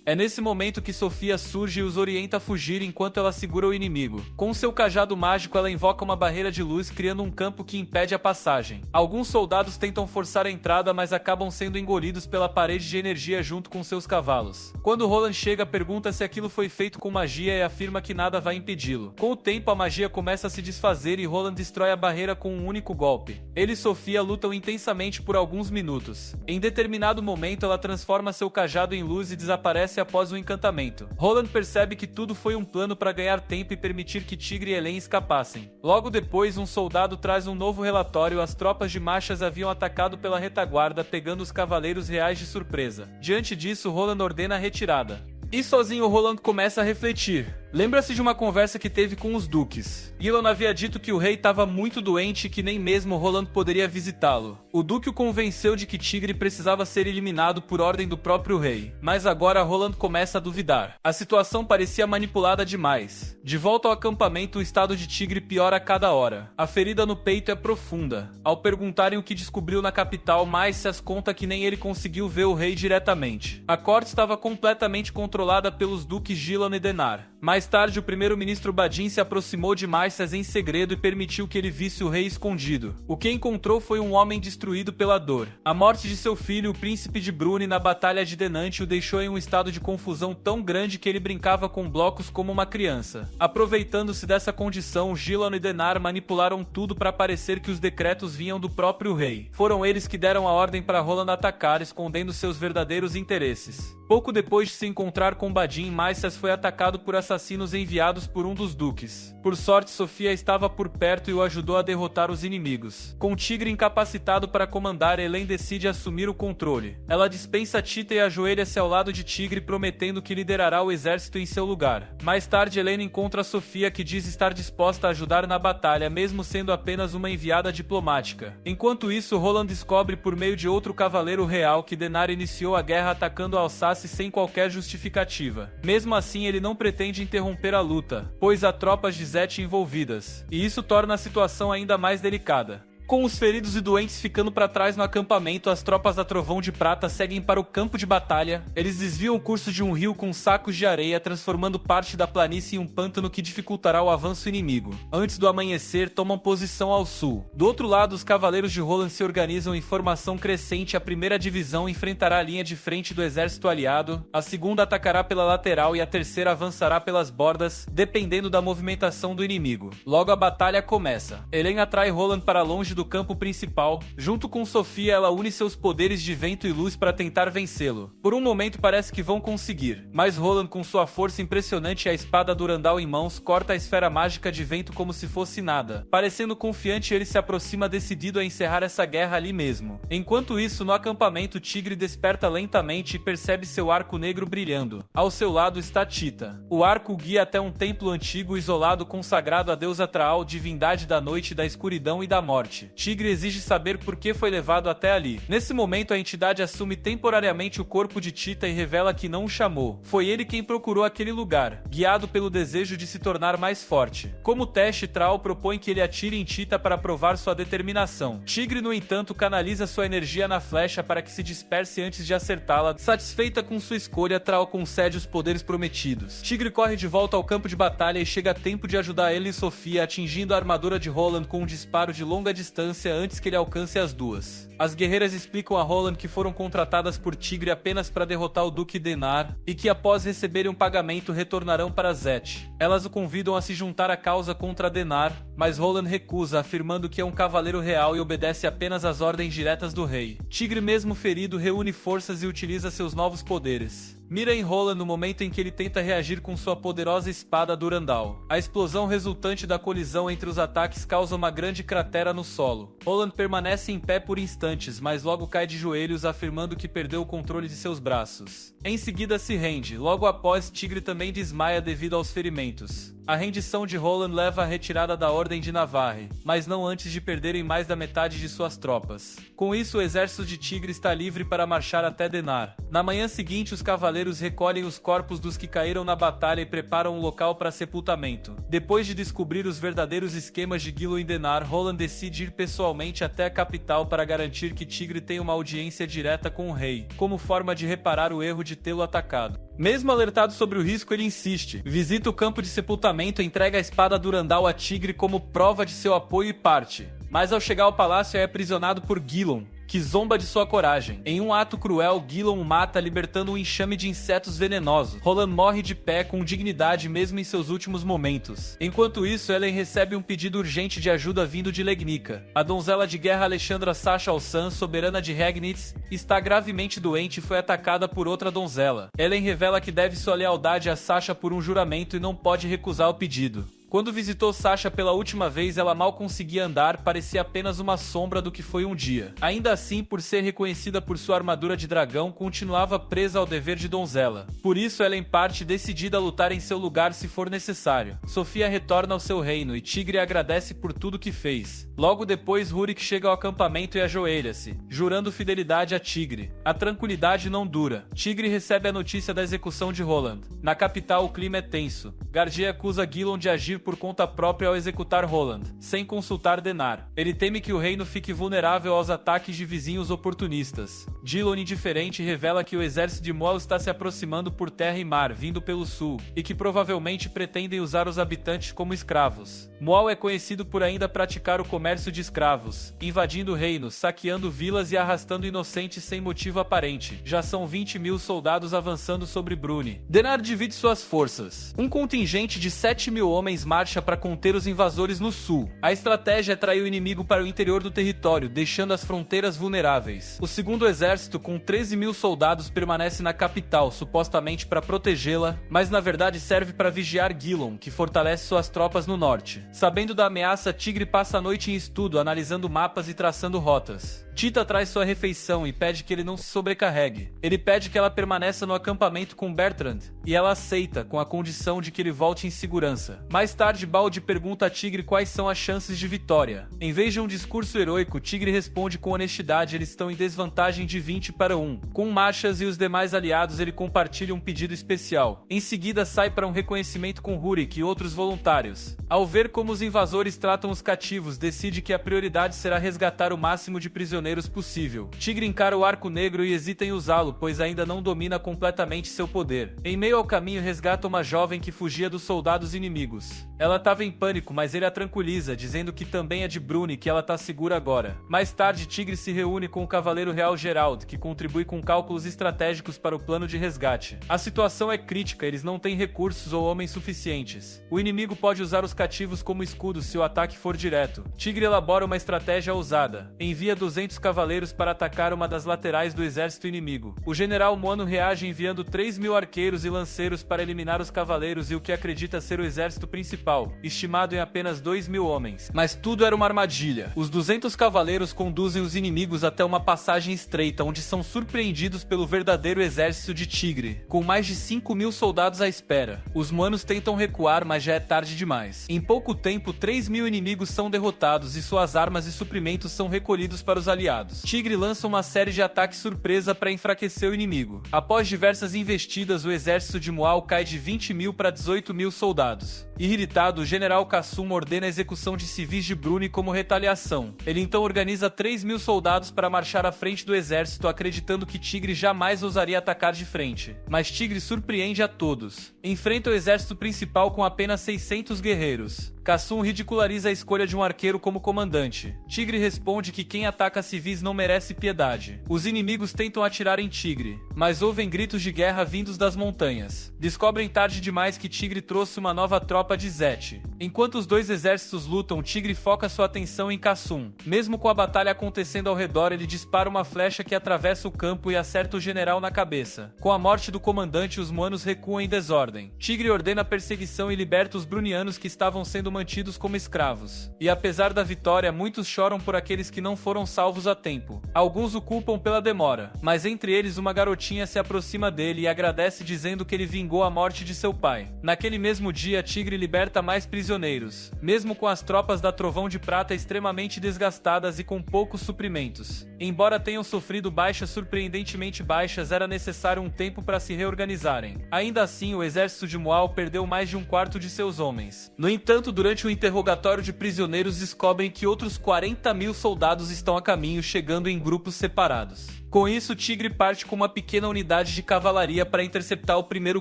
É nesse momento que Sofia surge e os orienta a fugir enquanto ela segura o inimigo. Com seu cajado mágico, ela invoca uma barreira de luz, criando um campo que impede a passagem. Alguns soldados tentam forçar a entrada, mas acabam sendo engolidos pela parede de energia junto com seus cavalos. Quando Roland chega, pergunta se aquilo foi feito com magia e afirma que nada vai impedi-lo. Com o tempo, a magia começa a se desfazer e Roland destrói a barreira com um único golpe. Ele e Sofia lutam intensamente por alguns minutos. Em determinado momento, ela transforma seu cajado em luz e desaparece após o encantamento. Roland percebe que tudo foi um plano para ganhar tempo e permitir que Tigre e Helen escapassem. Logo depois, um soldado traz um novo relatório: as tropas de Machas haviam atacado pela retaguarda, pegando os Cavaleiros Reais de surpresa. Diante disso, Roland ordena a retirada. E sozinho Roland começa a refletir. Lembra-se de uma conversa que teve com os duques. Gillan havia dito que o rei estava muito doente e que nem mesmo Roland poderia visitá-lo. O duque o convenceu de que Tigre precisava ser eliminado por ordem do próprio rei. Mas agora Roland começa a duvidar. A situação parecia manipulada demais. De volta ao acampamento, o estado de Tigre piora a cada hora. A ferida no peito é profunda. Ao perguntarem o que descobriu na capital, Maicias conta que nem ele conseguiu ver o rei diretamente. A corte estava completamente controlada pelos duques Gillan e Denar. Mais tarde, o primeiro-ministro Badin se aproximou de Maicias em segredo e permitiu que ele visse o rei escondido. O que encontrou foi um homem destruído pela dor. A morte de seu filho, o príncipe de Brune, na batalha de Denante, o deixou em um estado de confusão tão grande que ele brincava com blocos como uma criança. Aproveitando-se dessa condição, Gillan e Denar manipularam tudo para parecer que os decretos vinham do próprio rei. Foram eles que deram a ordem para Roland atacar, escondendo seus verdadeiros interesses. Pouco depois de se encontrar com Badin, Maicias foi atacado por assassinos enviados por um dos duques. Por sorte, Sofia estava por perto e o ajudou a derrotar os inimigos. Com Tigre incapacitado para comandar, Hélène decide assumir o controle. Ela dispensa Tita e ajoelha-se ao lado de Tigre, prometendo que liderará o exército em seu lugar. Mais tarde, Hélène encontra Sofia, que diz estar disposta a ajudar na batalha, mesmo sendo apenas uma enviada diplomática. Enquanto isso, Roland descobre por meio de outro cavaleiro real que Denar iniciou a guerra atacando Alsácia sem qualquer justificativa. Mesmo assim, ele não pretende interromper a luta, pois há tropas de Zet envolvidas, e isso torna a situação ainda mais delicada. Com os feridos e doentes ficando para trás no acampamento, as tropas da Trovão de Prata seguem para o campo de batalha. Eles desviam o curso de um rio com sacos de areia, transformando parte da planície em um pântano que dificultará o avanço inimigo. Antes do amanhecer, tomam posição ao sul. Do outro lado, os cavaleiros de Roland se organizam em formação crescente. A primeira divisão enfrentará a linha de frente do exército aliado, a segunda atacará pela lateral e a terceira avançará pelas bordas, dependendo da movimentação do inimigo. Logo a batalha começa. Hélène atrai Roland para longe do campo principal. Junto com Sofia, ela une seus poderes de vento e luz para tentar vencê-lo. Por um momento parece que vão conseguir, mas Roland, com sua força impressionante e a espada Durandal em mãos, corta a esfera mágica de vento como se fosse nada. Parecendo confiante, ele se aproxima decidido a encerrar essa guerra ali mesmo. Enquanto isso, no acampamento, Tigre desperta lentamente e percebe seu arco negro brilhando. Ao seu lado está Tita. O arco guia até um templo antigo isolado consagrado à deusa Traal, divindade da noite, da escuridão e da morte. Tigre exige saber por que foi levado até ali. Nesse momento, a entidade assume temporariamente o corpo de Tita e revela que não o chamou. Foi ele quem procurou aquele lugar, guiado pelo desejo de se tornar mais forte. Como teste, Traal propõe que ele atire em Tita para provar sua determinação. Tigre, no entanto, canaliza sua energia na flecha para que se disperse antes de acertá-la. Satisfeita com sua escolha, Traal concede os poderes prometidos. Tigre corre de volta ao campo de batalha e chega a tempo de ajudar ele e Sofia, atingindo a armadura de Roland com um disparo de longa distância antes que ele alcance as duas. As guerreiras explicam a Roland que foram contratadas por Tigre apenas para derrotar o Duque Denar e que após receberem um pagamento retornarão para Zet. Elas o convidam a se juntar à causa contra Denar, mas Roland recusa, afirmando que é um cavaleiro real e obedece apenas às ordens diretas do rei. Tigre, mesmo ferido, reúne forças e utiliza seus novos poderes. Mira em Roland no momento em que ele tenta reagir com sua poderosa espada Durandal. A explosão resultante da colisão entre os ataques causa uma grande cratera no solo. Roland permanece em pé por instantes, mas logo cai de joelhos, afirmando que perdeu o controle de seus braços. Em seguida se rende. Logo após, Tigre também desmaia devido aos ferimentos. A rendição de Roland leva à retirada da Ordem de Navarre, mas não antes de perderem mais da metade de suas tropas. Com isso, o exército de Tigre está livre para marchar até Denar. Na manhã seguinte, os cavaleiros recolhem os corpos dos que caíram na batalha e preparam um local para sepultamento. Depois de descobrir os verdadeiros esquemas de Gillan e Denar, Roland decide ir pessoalmente até a capital para garantir que Tigre tenha uma audiência direta com o rei, como forma de reparar o erro de tê-lo atacado. Mesmo alertado sobre o risco, ele insiste. Visita o campo de sepultamento e entrega a espada Durandal a Tigre como prova de seu apoio e parte. Mas ao chegar ao palácio é aprisionado por Gillan, que zomba de sua coragem. Em um ato cruel, Gillan o mata, libertando um enxame de insetos venenosos. Roland morre de pé com dignidade mesmo em seus últimos momentos. Enquanto isso, Hélène recebe um pedido urgente de ajuda vindo de Legnica. A donzela de guerra Alexandra Sacha Alsan, soberana de Regnitz, está gravemente doente e foi atacada por outra donzela. Hélène revela que deve sua lealdade a Sacha por um juramento e não pode recusar o pedido. Quando visitou Sasha pela última vez, ela mal conseguia andar, parecia apenas uma sombra do que foi um dia. Ainda assim, por ser reconhecida por sua armadura de dragão, continuava presa ao dever de donzela. Por isso, ela em parte decidida a lutar em seu lugar se for necessário. Sofia retorna ao seu reino e Tigre agradece por tudo que fez. Logo depois, Rurik chega ao acampamento e ajoelha-se, jurando fidelidade a Tigre. A tranquilidade não dura. Tigre recebe a notícia da execução de Roland. Na capital, o clima é tenso. Gardier acusa Gilon de agir por conta própria ao executar Roland, sem consultar Denar. Ele teme que o reino fique vulnerável aos ataques de vizinhos oportunistas. Gilon, indiferente, revela que o exército de Mual está se aproximando por terra e mar, vindo pelo sul, e que provavelmente pretendem usar os habitantes como escravos. Mual é conhecido por ainda praticar o comércio de escravos, invadindo reinos, saqueando vilas e arrastando inocentes sem motivo aparente. Já são 20.000 soldados avançando sobre Bruni. Denar divide suas forças. Um contingente de 7.000 homens marcha para conter os invasores no sul. A estratégia é trair o inimigo para o interior do território, deixando as fronteiras vulneráveis. O segundo exército, com 13.000 soldados, permanece na capital, supostamente para protegê-la, mas na verdade serve para vigiar Gilon, que fortalece suas tropas no norte. Sabendo da ameaça, Tigre passa a noite em estudo, analisando mapas e traçando rotas. Tita traz sua refeição e pede que ele não se sobrecarregue. Ele pede que ela permaneça no acampamento com Bertrand, e ela aceita, com a condição de que ele volte em segurança. Mais tarde, Balde pergunta a Tigre quais são as chances de vitória. Em vez de um discurso heróico, Tigre responde com honestidade: eles estão em desvantagem de 20-1. Com Marchas e os demais aliados, ele compartilha um pedido especial. Em seguida, sai para um reconhecimento com Rurik e outros voluntários. Ao ver como os invasores tratam os cativos, decide que a prioridade será resgatar o máximo de prisioneiros possível. Tigre encara o arco negro e hesita em usá-lo, pois ainda não domina completamente seu poder. Em meio ao caminho, resgata uma jovem que fugia dos soldados inimigos. Ela estava em pânico, mas ele a tranquiliza, dizendo que também é de Bruni e que ela tá segura agora. Mais tarde, Tigre se reúne com o Cavaleiro Real Gerald, que contribui com cálculos estratégicos para o plano de resgate. A situação é crítica, eles não têm recursos ou homens suficientes. O inimigo pode usar os cativos como escudos se o ataque for direto. Tigre elabora uma estratégia ousada. Envia 200 cavaleiros para atacar uma das laterais do exército inimigo. O general Mono reage enviando 3.000 arqueiros e lanceiros para eliminar os cavaleiros e o que acredita ser o exército principal, estimado em apenas 2.000 homens. Mas tudo era uma armadilha. Os 200 cavaleiros conduzem os inimigos até uma passagem estreita, onde são surpreendidos pelo verdadeiro exército de Tigre, com mais de 5.000 soldados à espera. Os Monos tentam recuar, mas já é tarde demais. Em pouco tempo, 3.000 inimigos são derrotados e suas armas e suprimentos são recolhidos para os aliados. Tigre lança uma série de ataques surpresa para enfraquecer o inimigo. Após diversas investidas, o exército de Mual cai de 20.000 para 18.000 soldados. Irritado, o general Kassum ordena a execução de civis de Bruni como retaliação. Ele então organiza 3.000 soldados para marchar à frente do exército, acreditando que Tigre jamais ousaria atacar de frente. Mas Tigre surpreende a todos. Enfrenta o exército principal com apenas 600 guerreiros. Kassum ridiculariza a escolha de um arqueiro como comandante. Tigre responde que quem ataca civis não merece piedade. Os inimigos tentam atirar em Tigre, mas ouvem gritos de guerra vindos das montanhas. Descobrem tarde demais que Tigre trouxe uma nova tropa de Zet. Enquanto os dois exércitos lutam, Tigre foca sua atenção em Kassum. Mesmo com a batalha acontecendo ao redor, ele dispara uma flecha que atravessa o campo e acerta o general na cabeça. Com a morte do comandante, os Monos recuam em desordem. Tigre ordena a perseguição e liberta os brunianos que estavam sendo mantidos como escravos. E apesar da vitória, muitos choram por aqueles que não foram salvos a tempo. Alguns o culpam pela demora, mas entre eles uma garotinha se aproxima dele e agradece dizendo que ele vingou a morte de seu pai. Naquele mesmo dia, Tigre liberta mais prisioneiros, mesmo com as tropas da Trovão de Prata extremamente desgastadas e com poucos suprimentos. Embora tenham sofrido baixas surpreendentemente baixas, era necessário um tempo para se reorganizarem. Ainda assim, o exército de Mual perdeu mais de um quarto de seus homens. No entanto, durante o interrogatório de prisioneiros, descobrem que outros 40.000 soldados estão a caminho, chegando em grupos separados. Com isso, Tigre parte com uma pequena unidade de cavalaria para interceptar o primeiro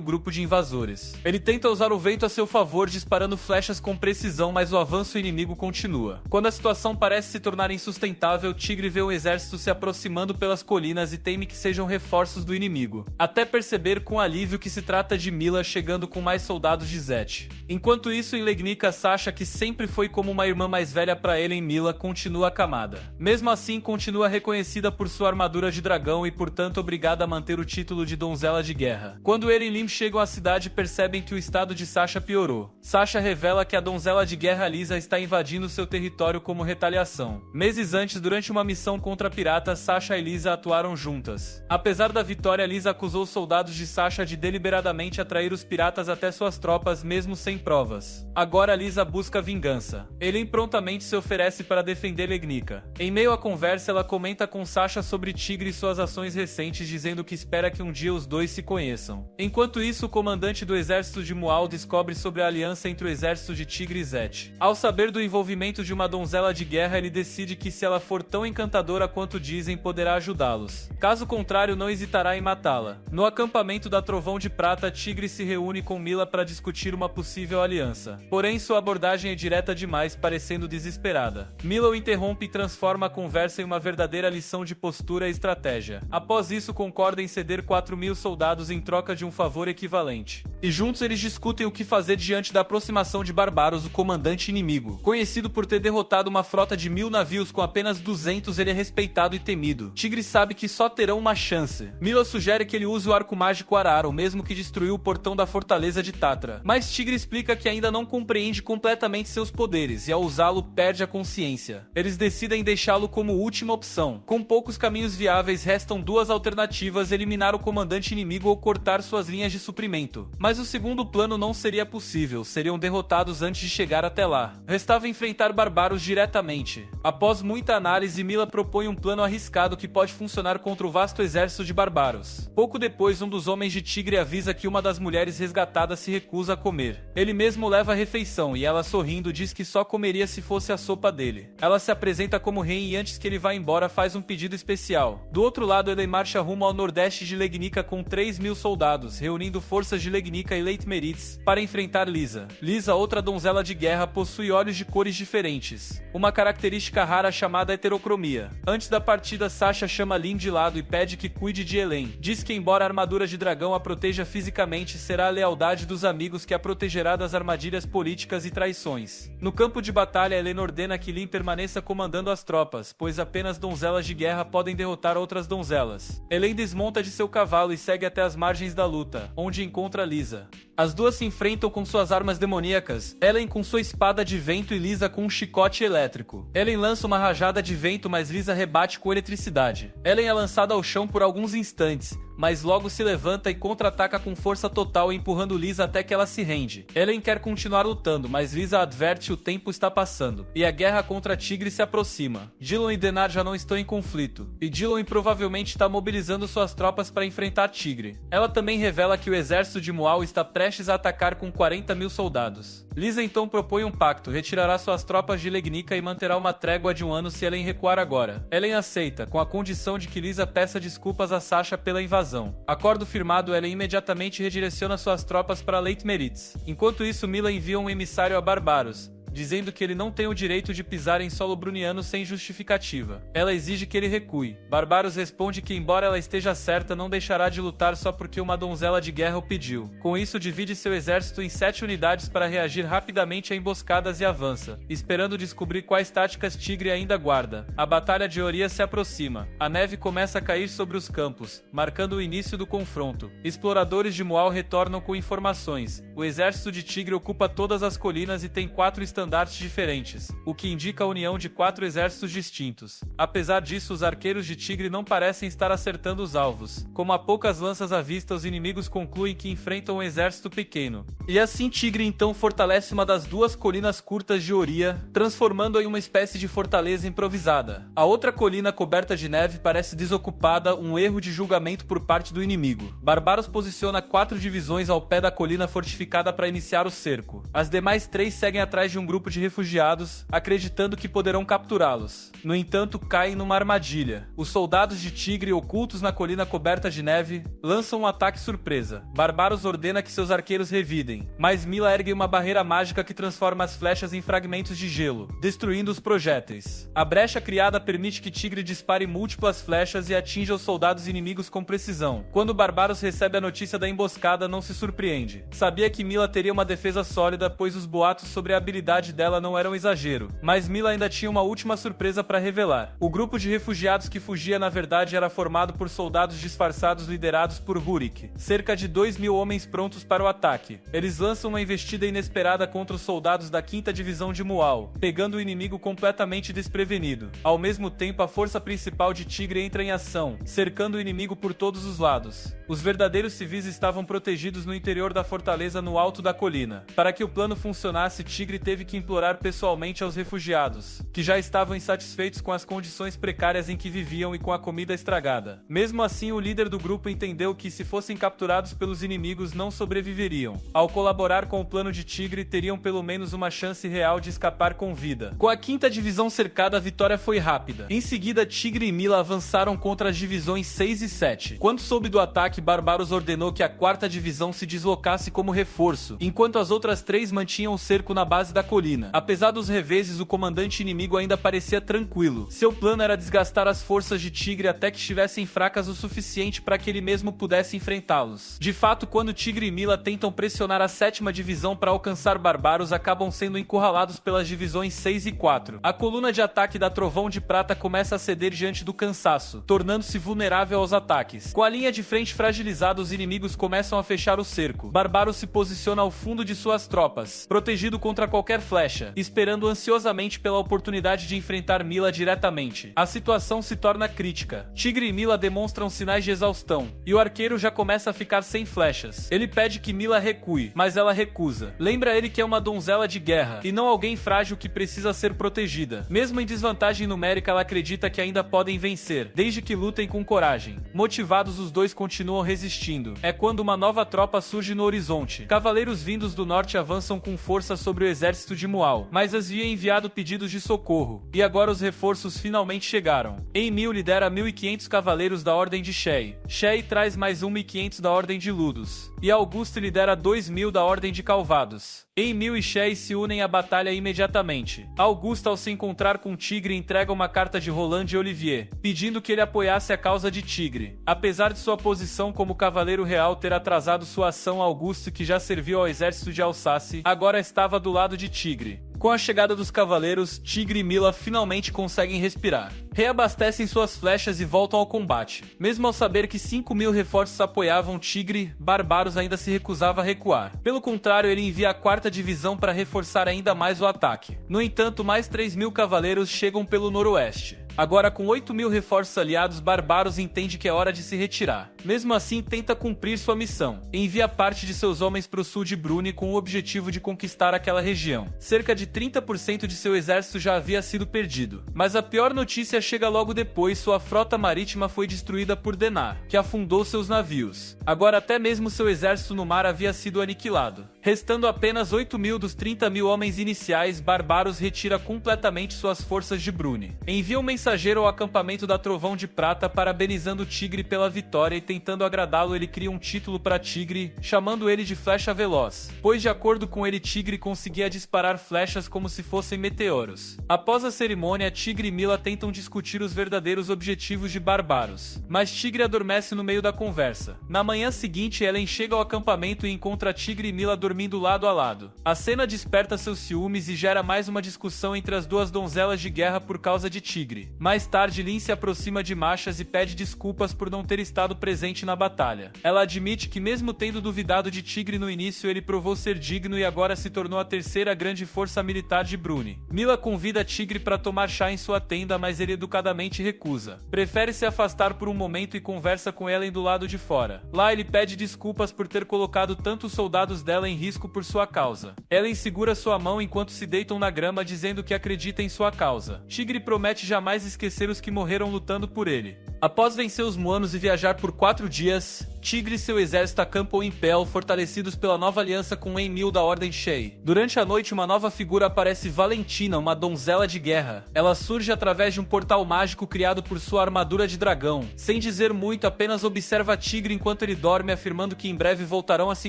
grupo de invasores. Ele tenta usar o vento a seu favor, disparando flechas com precisão, mas o avanço inimigo continua. Quando a situação parece se tornar insustentável, Tigre vê o exército se aproximando pelas colinas e teme que sejam reforços do inimigo, até perceber com alívio que se trata de Mila chegando com mais soldados de Zet. Enquanto isso, em Legnica, Sasha, que sempre foi como uma irmã mais velha para ele em Mila, continua acamada. Mesmo assim, continua reconhecida por sua armadura de dragão e, portanto, obrigada a manter o título de donzela de guerra. Quando Eren e Lim chegam à cidade, percebem que o estado de Sasha piorou. Sasha revela que a donzela de guerra Lisa está invadindo seu território como retaliação. Meses antes, durante uma missão contra piratas, Sasha e Lisa atuaram juntas. Apesar da vitória, Lisa acusou os soldados de Sasha de deliberadamente atrair os piratas até suas tropas, mesmo sem provas. Agora Lisa busca vingança. Eren prontamente se oferece para defender Legnica. Em meio à conversa, ela comenta com Sasha sobre Tigre e suas ações recentes, dizendo que espera que um dia os dois se conheçam. Enquanto isso, o comandante do exército de Mual descobre sobre a aliança entre o exército de Tigre e Zet. Ao saber do envolvimento de uma donzela de guerra, ele decide que, se ela for tão encantadora quanto dizem, poderá ajudá-los. Caso contrário, não hesitará em matá-la. No acampamento da Trovão de Prata, Tigre se reúne com Mila para discutir uma possível aliança. Porém, sua abordagem é direta demais, parecendo desesperada. Mila o interrompe e transforma a conversa em uma verdadeira lição de postura e estratégia. Após isso, concorda em ceder 4.000 soldados em troca de um favor equivalente. E juntos eles discutem o que fazer diante da aproximação de Barbaros, o comandante inimigo. Conhecido por ter derrotado uma frota de 1.000 navios com apenas 200, ele é respeitado e temido. Tigre sabe que só terão uma chance. Mila sugere que ele use o arco mágico Arara, o mesmo que destruiu o portão da fortaleza de Tatra. Mas Tigre explica que ainda não compreende completamente seus poderes, e ao usá-lo perde a consciência. Eles decidem deixá-lo como última opção. Com poucos caminhos viáveis, restam duas alternativas: eliminar o comandante inimigo ou cortar suas linhas de suprimento. Mas o segundo plano não seria possível, seriam derrotados antes de chegar até lá. Restava enfrentar Barbaros diretamente. Após muita análise, Mila propõe um plano arriscado que pode funcionar contra o vasto exército de Barbaros. Pouco depois, um dos homens de Tigre avisa que uma das mulheres resgatadas se recusa a comer. Ele mesmo leva a refeição e ela, sorrindo, diz que só comeria se fosse a sopa dele. Ela se apresenta como rei e, antes que ele vá embora, faz um pedido especial. Do outro lado, Eren marcha rumo ao nordeste de Legnica com 3.000 soldados, reunindo forças de Legnica e Leitmeritz para enfrentar Lisa. Lisa, outra donzela de guerra, possui olhos de cores diferentes, uma característica rara chamada heterocromia. Antes da partida, Sasha chama Lim de lado e pede que cuide de Elen. Diz que, embora a armadura de dragão a proteja fisicamente, será a lealdade dos amigos que a protegerá das armadilhas políticas e traições. No campo de batalha, Elen ordena que Lim permaneça comandando as tropas, pois apenas donzelas de guerra podem derrotar outras donzelas. Elen desmonta de seu cavalo e segue até as margens da luta, onde encontra Lisa. As duas se enfrentam com suas armas demoníacas, Elen com sua espada de vento e Lisa com um chicote elétrico. Elen lança uma rajada de vento, mas Lisa rebate com eletricidade. Elen é lançada ao chão por alguns instantes, mas logo se levanta e contra-ataca com força total, empurrando Lisa até que ela se rende. Elen quer continuar lutando, mas Lisa adverte: o tempo está passando, e a guerra contra Tigre se aproxima. Dillon e Denar já não estão em conflito, e Dillon provavelmente está mobilizando suas tropas para enfrentar Tigre. Ela também revela que o exército de Mual está prestes a atacar com 40.000 soldados. Lisa então propõe um pacto: retirará suas tropas de Legnica e manterá uma trégua de 1 ano se Elen recuar agora. Elen aceita, com a condição de que Lisa peça desculpas a Sasha pela invasão. Acordo firmado, Elen imediatamente redireciona suas tropas para Leitmeritz. Enquanto isso, Mila envia um emissário a Barbaros, dizendo que ele não tem o direito de pisar em solo bruniano sem justificativa. Ela exige que ele recue. Barbaros responde que, embora ela esteja certa, não deixará de lutar só porque uma donzela de guerra o pediu. Com isso, divide seu exército em 7 unidades para reagir rapidamente a emboscadas e avança, esperando descobrir quais táticas Tigre ainda guarda. A batalha de Oria se aproxima. A neve começa a cair sobre os campos, marcando o início do confronto. Exploradores de Mual retornam com informações. O exército de Tigre ocupa todas as colinas e tem 4 estandartes diferentes, o que indica a união de 4 exércitos distintos. Apesar disso, os arqueiros de Tigre não parecem estar acertando os alvos. Como há poucas lanças à vista, os inimigos concluem que enfrentam um exército pequeno. E assim Tigre então fortalece uma das 2 colinas curtas de Oria, transformando-a em uma espécie de fortaleza improvisada. A outra colina coberta de neve parece desocupada, um erro de julgamento por parte do inimigo. Barbaros posiciona 4 divisões ao pé da colina fortificada para iniciar o cerco. As demais 3 seguem atrás de um grupo de refugiados, acreditando que poderão capturá-los. No entanto, caem numa armadilha. Os soldados de Tigre, ocultos na colina coberta de neve, lançam um ataque surpresa. Barbaros ordena que seus arqueiros revidem, mas Mila ergue uma barreira mágica que transforma as flechas em fragmentos de gelo, destruindo os projéteis. A brecha criada permite que Tigre dispare múltiplas flechas e atinja os soldados inimigos com precisão. Quando Barbaros recebe a notícia da emboscada, não se surpreende. Sabia que Mila teria uma defesa sólida, pois os boatos sobre a habilidade identidade dela não era um exagero, mas Mila ainda tinha uma última surpresa para revelar. O grupo de refugiados que fugia na verdade era formado por soldados disfarçados liderados por Rurik, cerca de 2.000 homens prontos para o ataque. Eles lançam uma investida inesperada contra os soldados da 5ª Divisão de Mual, pegando o inimigo completamente desprevenido. Ao mesmo tempo, a força principal de Tigre entra em ação, cercando o inimigo por todos os lados. Os verdadeiros civis estavam protegidos no interior da fortaleza no alto da colina. Para que o plano funcionasse, Tigre teve que implorar pessoalmente aos refugiados, que já estavam insatisfeitos com as condições precárias em que viviam e com a comida estragada. Mesmo assim, o líder do grupo entendeu que, se fossem capturados pelos inimigos, não sobreviveriam. Ao colaborar com o plano de Tigre, teriam pelo menos uma chance real de escapar com vida. Com a 5ª Divisão cercada, a vitória foi rápida. Em seguida, Tigre e Mila avançaram contra as divisões 6 e 7. Quando soube do ataque, Barbaros ordenou que a 4ª Divisão se deslocasse como reforço, enquanto as outras 3 mantinham o cerco na base da colina. Apesar dos reveses, o comandante inimigo ainda parecia tranquilo. Seu plano era desgastar as forças de Tigre até que estivessem fracas o suficiente para que ele mesmo pudesse enfrentá-los. De fato, quando Tigre e Mila tentam pressionar a 7ª Divisão para alcançar Barbaros, acabam sendo encurralados pelas divisões 6 e 4. A coluna de ataque da Trovão de Prata começa a ceder diante do cansaço, tornando-se vulnerável aos ataques. Com a linha de frente fragilizada, os inimigos começam a fechar o cerco. Barbaros se posiciona ao fundo de suas tropas, protegido contra qualquer flecha, esperando ansiosamente pela oportunidade de enfrentar Mila diretamente. A situação se torna crítica. Tigre e Mila demonstram sinais de exaustão, e o arqueiro já começa a ficar sem flechas. Ele pede que Mila recue, mas ela recusa. Lembra ele que é uma donzela de guerra, e não alguém frágil que precisa ser protegida. Mesmo em desvantagem numérica, ela acredita que ainda podem vencer, desde que lutem com coragem. Motivados, os dois continuam resistindo. É quando uma nova tropa surge no horizonte. Cavaleiros vindos do norte avançam com força sobre o exército de Mual, mas havia enviado pedidos de socorro, e agora os reforços finalmente chegaram. Emil lidera 1.500 cavaleiros da Ordem de Shei. Shei traz mais 1.500 da Ordem de Ludus, e Augusto lidera 2.000 da Ordem de Calvados. Emil e Shei se unem à batalha imediatamente. Augusto, ao se encontrar com Tigre, entrega uma carta de Roland e Olivier, pedindo que ele apoiasse a causa de Tigre. Apesar de sua posição como cavaleiro real ter atrasado sua ação, Augusto, que já serviu ao exército de Alsácia, agora estava do lado de Tigre. Com a chegada dos cavaleiros, Tigre e Mila finalmente conseguem respirar. Reabastecem suas flechas e voltam ao combate. Mesmo ao saber que 5.000 reforços apoiavam Tigre, Barbaros ainda se recusava a recuar. Pelo contrário, ele envia a 4ª Divisão para reforçar ainda mais o ataque. No entanto, mais 3.000 cavaleiros chegam pelo noroeste. Agora, com 8.000 reforços aliados, Barbaros entende que é hora de se retirar. Mesmo assim, tenta cumprir sua missão. Envia parte de seus homens para o sul de Bruni com o objetivo de conquistar aquela região. Cerca de 30% de seu exército já havia sido perdido. Mas a pior notícia chega logo depois: sua frota marítima foi destruída por Denar, que afundou seus navios. Agora, até mesmo seu exército no mar havia sido aniquilado. Restando apenas 8.000 dos 30.000 homens iniciais, Barbaros retira completamente suas forças de Bruni. Envia um mensageiro ao acampamento da Trovão de Prata parabenizando Tigre pela vitória, e tentando agradá-lo, ele cria um título para Tigre, chamando ele de Flecha Veloz, pois de acordo com ele, Tigre conseguia disparar flechas como se fossem meteoros. Após a cerimônia, Tigre e Mila tentam discutir os verdadeiros objetivos de Barbaros, mas Tigre adormece no meio da conversa. Na manhã seguinte, Ellen chega ao acampamento e encontra Tigre e Mila dormindo lado a lado. A cena desperta seus ciúmes e gera mais uma discussão entre as duas donzelas de guerra por causa de Tigre. Mais tarde, Lin se aproxima de Machas e pede desculpas por não ter estado presente na batalha. Ela admite que, mesmo tendo duvidado de Tigre no início, ele provou ser digno e agora se tornou a terceira grande força militar de Bruni. Mila convida Tigre para tomar chá em sua tenda, mas ele educadamente recusa. Prefere se afastar por um momento e conversa com Ellen do lado de fora. Lá, ele pede desculpas por ter colocado tantos soldados dela em risco por sua causa. Ellen segura sua mão enquanto se deitam na grama, dizendo que acredita em sua causa. Tigre promete jamais esquecer os que morreram lutando por ele. Após vencer os Muanos e viajar por 4 dias, Tigre e seu exército acampam em Pel, fortalecidos pela nova aliança com Emil da Ordem Shei. Durante a noite, uma nova figura aparece: Valentina, uma donzela de guerra. Ela surge através de um portal mágico criado por sua armadura de dragão. Sem dizer muito, apenas observa Tigre enquanto ele dorme, afirmando que em breve voltarão a se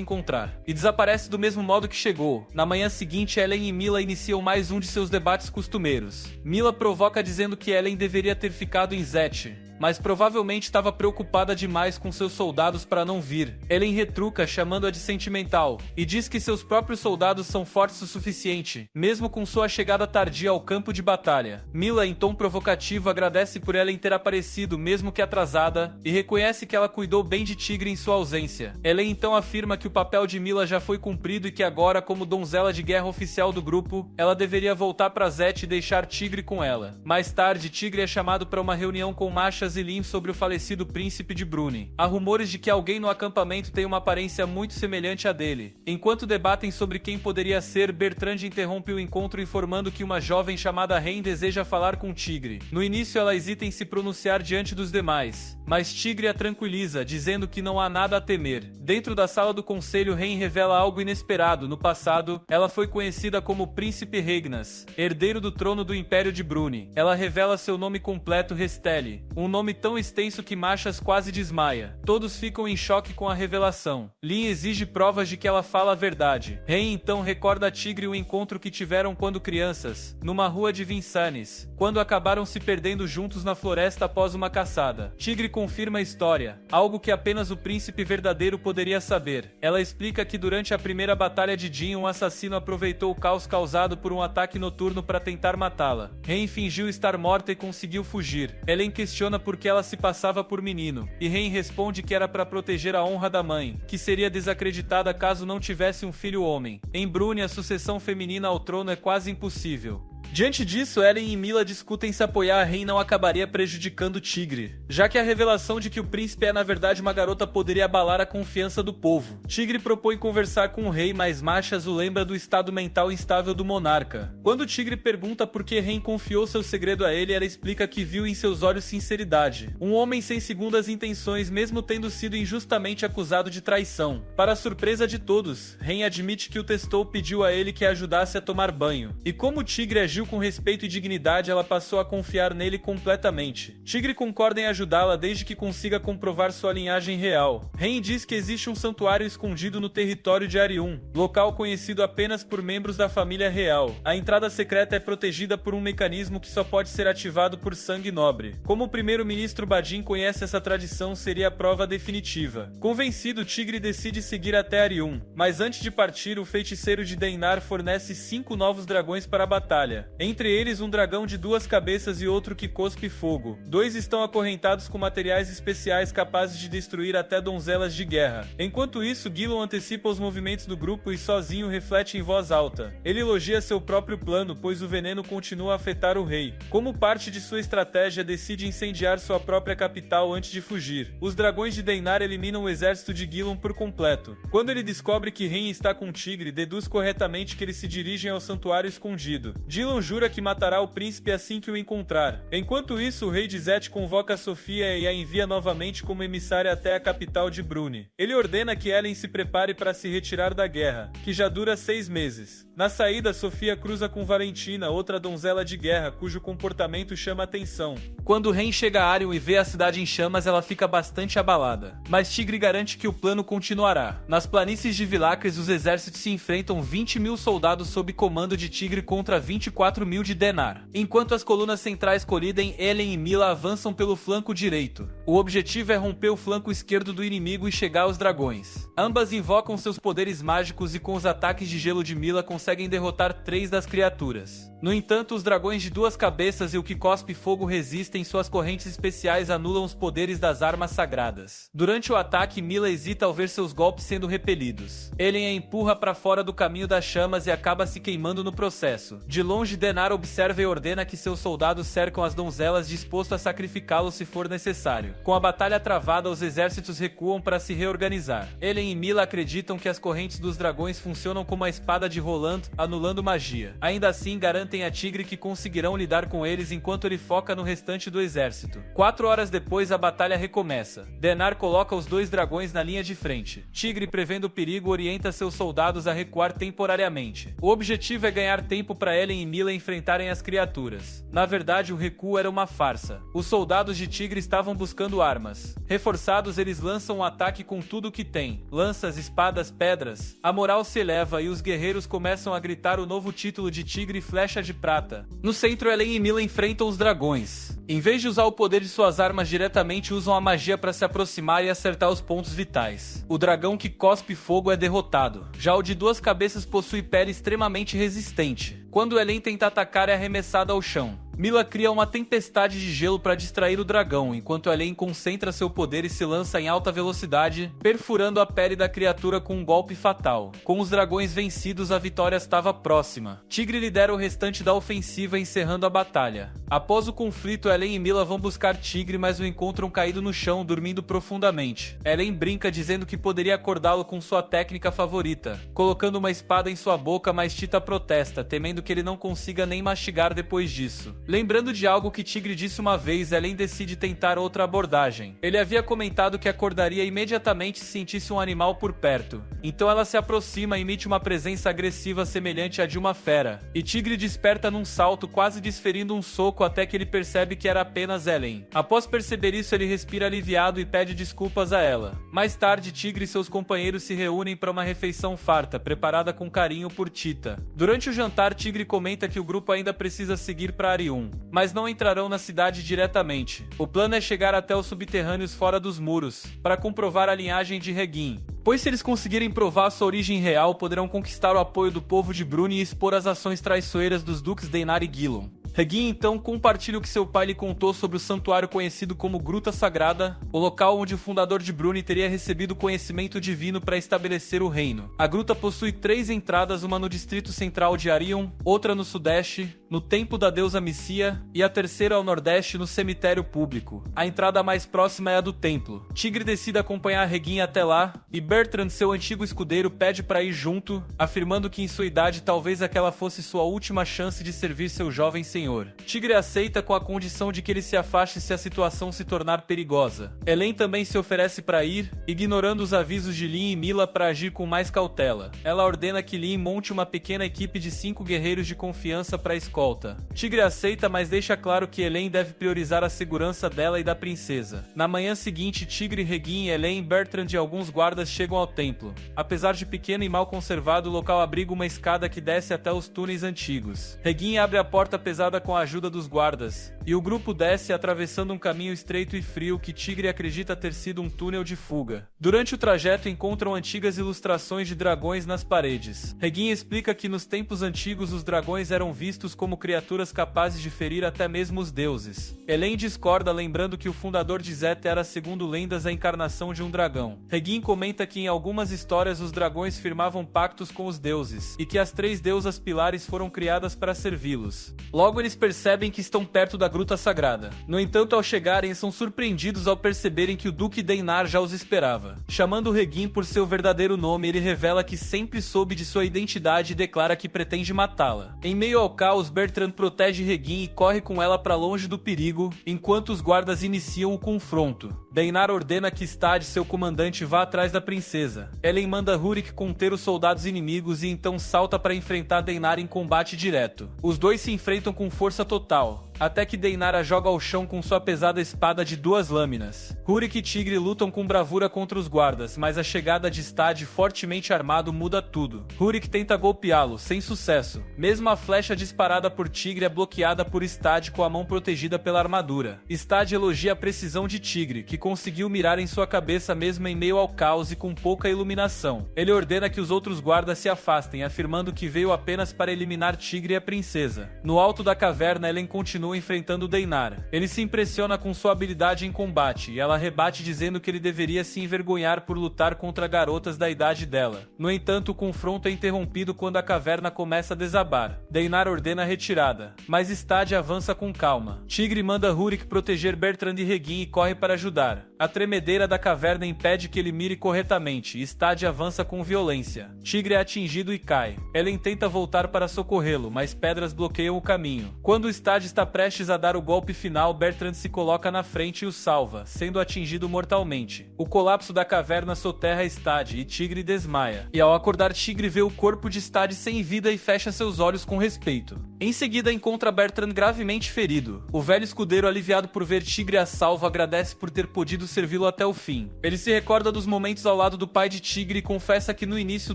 encontrar. E desaparece do mesmo modo que chegou. Na manhã seguinte, Ellen e Mila iniciam mais um de seus debates costumeiros. Mila provoca dizendo que Ellen deveria ter ficado em Zet, mas provavelmente estava preocupada demais com seus soldados para não vir. Ellen retruca chamando-a de sentimental, e diz que seus próprios soldados são fortes o suficiente, mesmo com sua chegada tardia ao campo de batalha. Mila, em tom provocativo, agradece por Ellen ter aparecido mesmo que atrasada, e reconhece que ela cuidou bem de Tigre em sua ausência. Ellen então afirma que o papel de Mila já foi cumprido e que agora, como donzela de guerra oficial do grupo, ela deveria voltar para Zet e deixar Tigre com ela. Mais tarde, Tigre é chamado para uma reunião com Machas e Lin sobre o falecido príncipe de Bruni. Há rumores de que alguém no acampamento tem uma aparência muito semelhante à dele. Enquanto debatem sobre quem poderia ser, Bertrand interrompe o encontro informando que uma jovem chamada Ren deseja falar com Tigre. No início ela hesita em se pronunciar diante dos demais, mas Tigre a tranquiliza, dizendo que não há nada a temer. Dentro da sala do conselho, Ren revela algo inesperado. No passado, ela foi conhecida como Príncipe Regnas, herdeiro do trono do Império de Bruni. Ela revela seu nome completo, Restelle, um nome tão extenso que Machas quase desmaia. Todos ficam em choque com a revelação. Lin exige provas de que ela fala a verdade. Ren então recorda a Tigre o encontro que tiveram quando crianças, numa rua de Vinsanes, quando acabaram se perdendo juntos na floresta após uma caçada. Tigre confirma a história, algo que apenas o príncipe verdadeiro poderia saber. Ela explica que durante a primeira batalha de Jin, um assassino aproveitou o caos causado por um ataque noturno para tentar matá-la. Ren fingiu estar morta e conseguiu fugir. Ellen questiona por que ela se passava por menino, e Ren responde que era para proteger a honra da mãe, que seria desacreditada caso não tivesse um filho homem. Em Bruni, a sucessão feminina ao trono é quase impossível. Diante disso, Ellen e Mila discutem se apoiar a Ren não acabaria prejudicando Tigre, já que a revelação de que o príncipe é na verdade uma garota poderia abalar a confiança do povo. Tigre propõe conversar com o rei, mas Machas o lembra do estado mental instável do monarca. Quando Tigre pergunta por que Ren confiou seu segredo a ele, ela explica que viu em seus olhos sinceridade. Um homem sem segundas intenções, mesmo tendo sido injustamente acusado de traição. Para a surpresa de todos, Ren admite que o testou, pediu a ele que a ajudasse a tomar banho. E como Tigre agiu com respeito e dignidade, ela passou a confiar nele completamente. Tigre concorda em ajudá-la desde que consiga comprovar sua linhagem real. Ren diz que existe um santuário escondido no território de Arium, local conhecido apenas por membros da família real. A entrada secreta é protegida por um mecanismo que só pode ser ativado por sangue nobre. Como o primeiro-ministro Badin conhece essa tradição, seria a prova definitiva. Convencido, Tigre decide seguir até Arium, mas antes de partir, o feiticeiro de Deinar fornece 5 novos dragões para a batalha. Entre eles, um dragão de 2 cabeças e outro que cospe fogo. 2 estão acorrentados com materiais especiais capazes de destruir até donzelas de guerra. Enquanto isso, Gilon antecipa os movimentos do grupo e sozinho reflete em voz alta. Ele elogia seu próprio plano, pois o veneno continua a afetar o rei. Como parte de sua estratégia, decide incendiar sua própria capital antes de fugir. Os dragões de Deinar eliminam o exército de Gilon por completo. Quando ele descobre que Ren está com Tigre, deduz corretamente que eles se dirigem ao santuário escondido. Gilon jura que matará o príncipe assim que o encontrar. Enquanto isso, o rei de Zet convoca Sofia e a envia novamente como emissária até a capital de Bruni. Ele ordena que Ellen se prepare para se retirar da guerra, que já dura 6 meses. Na saída, Sofia cruza com Valentina, outra donzela de guerra, cujo comportamento chama atenção. Quando Ren chega a Arium e vê a cidade em chamas, ela fica bastante abalada. Mas Tigre garante que o plano continuará. Nas planícies de Vilacres, os exércitos se enfrentam 20.000 soldados sob comando de Tigre contra 24.000 de Deinar. Enquanto as colunas centrais colidem, Ellen e Mila avançam pelo flanco direito. O objetivo é romper o flanco esquerdo do inimigo e chegar aos dragões. Ambas invocam seus poderes mágicos e com os ataques de gelo de Mila conseguem derrotar 3 das criaturas. No entanto, os dragões de 2 cabeças e o que cospe fogo resistem, suas correntes especiais anulam os poderes das armas sagradas. Durante o ataque, Mila hesita ao ver seus golpes sendo repelidos. Ellen a empurra para fora do caminho das chamas e acaba se queimando no processo. De longe, Deinar observa e ordena que seus soldados cercam as donzelas, disposto a sacrificá-lo se for necessário. Com a batalha travada, os exércitos recuam para se reorganizar. Ellen e Mila acreditam que as correntes dos dragões funcionam como a espada de Roland, anulando magia. Ainda assim, garantem a Tigre que conseguirão lidar com eles enquanto ele foca no restante do exército. 4 horas depois, a batalha recomeça. Deinar coloca os 2 dragões na linha de frente. Tigre, prevendo o perigo, orienta seus soldados a recuar temporariamente. O objetivo é ganhar tempo para Ellen e Mila enfrentarem as criaturas. Na verdade, o recuo era uma farsa. Os soldados de Tigre estavam buscando buscando armas. Reforçados, eles lançam um ataque com tudo que tem: lanças, espadas, pedras. A moral se eleva e os guerreiros começam a gritar o novo título de Tigre e Flecha de Prata. No centro, Elen e Mila enfrentam os dragões. Em vez de usar o poder de suas armas diretamente, usam a magia para se aproximar e acertar os pontos vitais. O dragão que cospe fogo é derrotado. Já o de duas cabeças possui pele extremamente resistente. Quando Elen tenta atacar, é arremessada ao chão. Mila cria uma tempestade de gelo para distrair o dragão, enquanto Elen concentra seu poder e se lança em alta velocidade, perfurando a pele da criatura com um golpe fatal. Com os dragões vencidos, a vitória estava próxima. Tigre lidera o restante da ofensiva, encerrando a batalha. Após o conflito, Elen e Mila vão buscar Tigre, mas o encontram caído no chão, dormindo profundamente. Elen brinca dizendo que poderia acordá-lo com sua técnica favorita, colocando uma espada em sua boca, mas Tita protesta, temendo que ele não consiga nem mastigar depois disso. Lembrando de algo que Tigre disse uma vez, Elen decide tentar outra abordagem. Ele havia comentado que acordaria imediatamente se sentisse um animal por perto. Então ela se aproxima e emite uma presença agressiva semelhante à de uma fera. E Tigre desperta num salto, quase desferindo um soco, até que ele percebe que era apenas Elen. Após perceber isso, ele respira aliviado e pede desculpas a ela. Mais tarde, Tigre e seus companheiros se reúnem para uma refeição farta, preparada com carinho por Tita. Durante o jantar, Tigre comenta que o grupo ainda precisa seguir para Arium, mas não entrarão na cidade diretamente. O plano é chegar até os subterrâneos fora dos muros, para comprovar a linhagem de Regin. Pois se eles conseguirem provar sua origem real, poderão conquistar o apoio do povo de Bruni e expor as ações traiçoeiras dos duques Deinar e Gilon. Regin então compartilha o que seu pai lhe contou sobre o santuário conhecido como Gruta Sagrada, o local onde o fundador de Bruni teria recebido conhecimento divino para estabelecer o reino. A gruta possui 3 entradas, uma no distrito central de Arion, outra no sudeste, no templo da deusa Missia, e a terceira ao nordeste, no cemitério público. A entrada mais próxima é a do templo. Tigre decide acompanhar Regin até lá, e Bertrand, seu antigo escudeiro, pede para ir junto, afirmando que em sua idade talvez aquela fosse sua última chance de servir seu jovem senhor. Tigre aceita com a condição de que ele se afaste se a situação se tornar perigosa. Elen também se oferece para ir, ignorando os avisos de Lin e Mila para agir com mais cautela. Ela ordena que Lin monte uma pequena equipe de 5 guerreiros de confiança para a escolta. Tigre aceita, mas deixa claro que Elen deve priorizar a segurança dela e da princesa. Na manhã seguinte, Tigre, Regin, Elen, Bertrand e alguns guardas chegam ao templo. Apesar de pequeno e mal conservado, o local abriga uma escada que desce até os túneis antigos. Regin abre a porta pesada com a ajuda dos guardas, e o grupo desce atravessando um caminho estreito e frio que Tigre acredita ter sido um túnel de fuga. Durante o trajeto encontram antigas ilustrações de dragões nas paredes. Regin explica que nos tempos antigos os dragões eram vistos como criaturas capazes de ferir até mesmo os deuses. Elen discorda, lembrando que o fundador de Zeta era, segundo lendas, a encarnação de um dragão. Regin comenta que em algumas histórias os dragões firmavam pactos com os deuses, e que as 3 deusas pilares foram criadas para servi-los. Logo eles percebem que estão perto da Gruta Sagrada. No entanto, ao chegarem, são surpreendidos ao perceberem que o Duque Deinar já os esperava. Chamando Regin por seu verdadeiro nome, ele revela que sempre soube de sua identidade e declara que pretende matá-la. Em meio ao caos, Bertrand protege Regin e corre com ela para longe do perigo, enquanto os guardas iniciam o confronto. Deinar ordena que Stad, seu comandante, vá atrás da princesa. Elen manda Rurik conter os soldados inimigos e então salta para enfrentar Deinar em combate direto. Os dois se enfrentam com força total, até que Deinar a joga ao chão com sua pesada espada de 2 lâminas. Rurik e Tigre lutam com bravura contra os guardas, mas a chegada de Stad fortemente armado muda tudo. Rurik tenta golpeá-lo, sem sucesso. Mesmo a flecha disparada por Tigre é bloqueada por Stad com a mão protegida pela armadura. Stad elogia a precisão de Tigre, que conseguiu mirar em sua cabeça mesmo em meio ao caos e com pouca iluminação. Ele ordena que os outros guardas se afastem, afirmando que veio apenas para eliminar Tigre e a princesa. No alto da caverna, Elen continua enfrentando Deinar. Ele se impressiona com sua habilidade em combate, e ela rebate dizendo que ele deveria se envergonhar por lutar contra garotas da idade dela. No entanto, o confronto é interrompido quando a caverna começa a desabar. Deinar ordena a retirada, mas Stad avança com calma. Tigre manda Rurik proteger Bertrand e Regin e corre para ajudar. Denar. A tremedeira da caverna impede que ele mire corretamente e Stade avança com violência. Tigre é atingido e cai. Ellen tenta voltar para socorrê-lo, mas pedras bloqueiam o caminho. Quando Stade está prestes a dar o golpe final, Bertrand se coloca na frente e o salva, sendo atingido mortalmente. O colapso da caverna soterra Stade e Tigre desmaia. E ao acordar, Tigre vê o corpo de Stade sem vida e fecha seus olhos com respeito. Em seguida, encontra Bertrand gravemente ferido. O velho escudeiro, aliviado por ver Tigre a salvo, agradece por ter podido servi-lo até o fim. Ele se recorda dos momentos ao lado do pai de Tigre e confessa que no início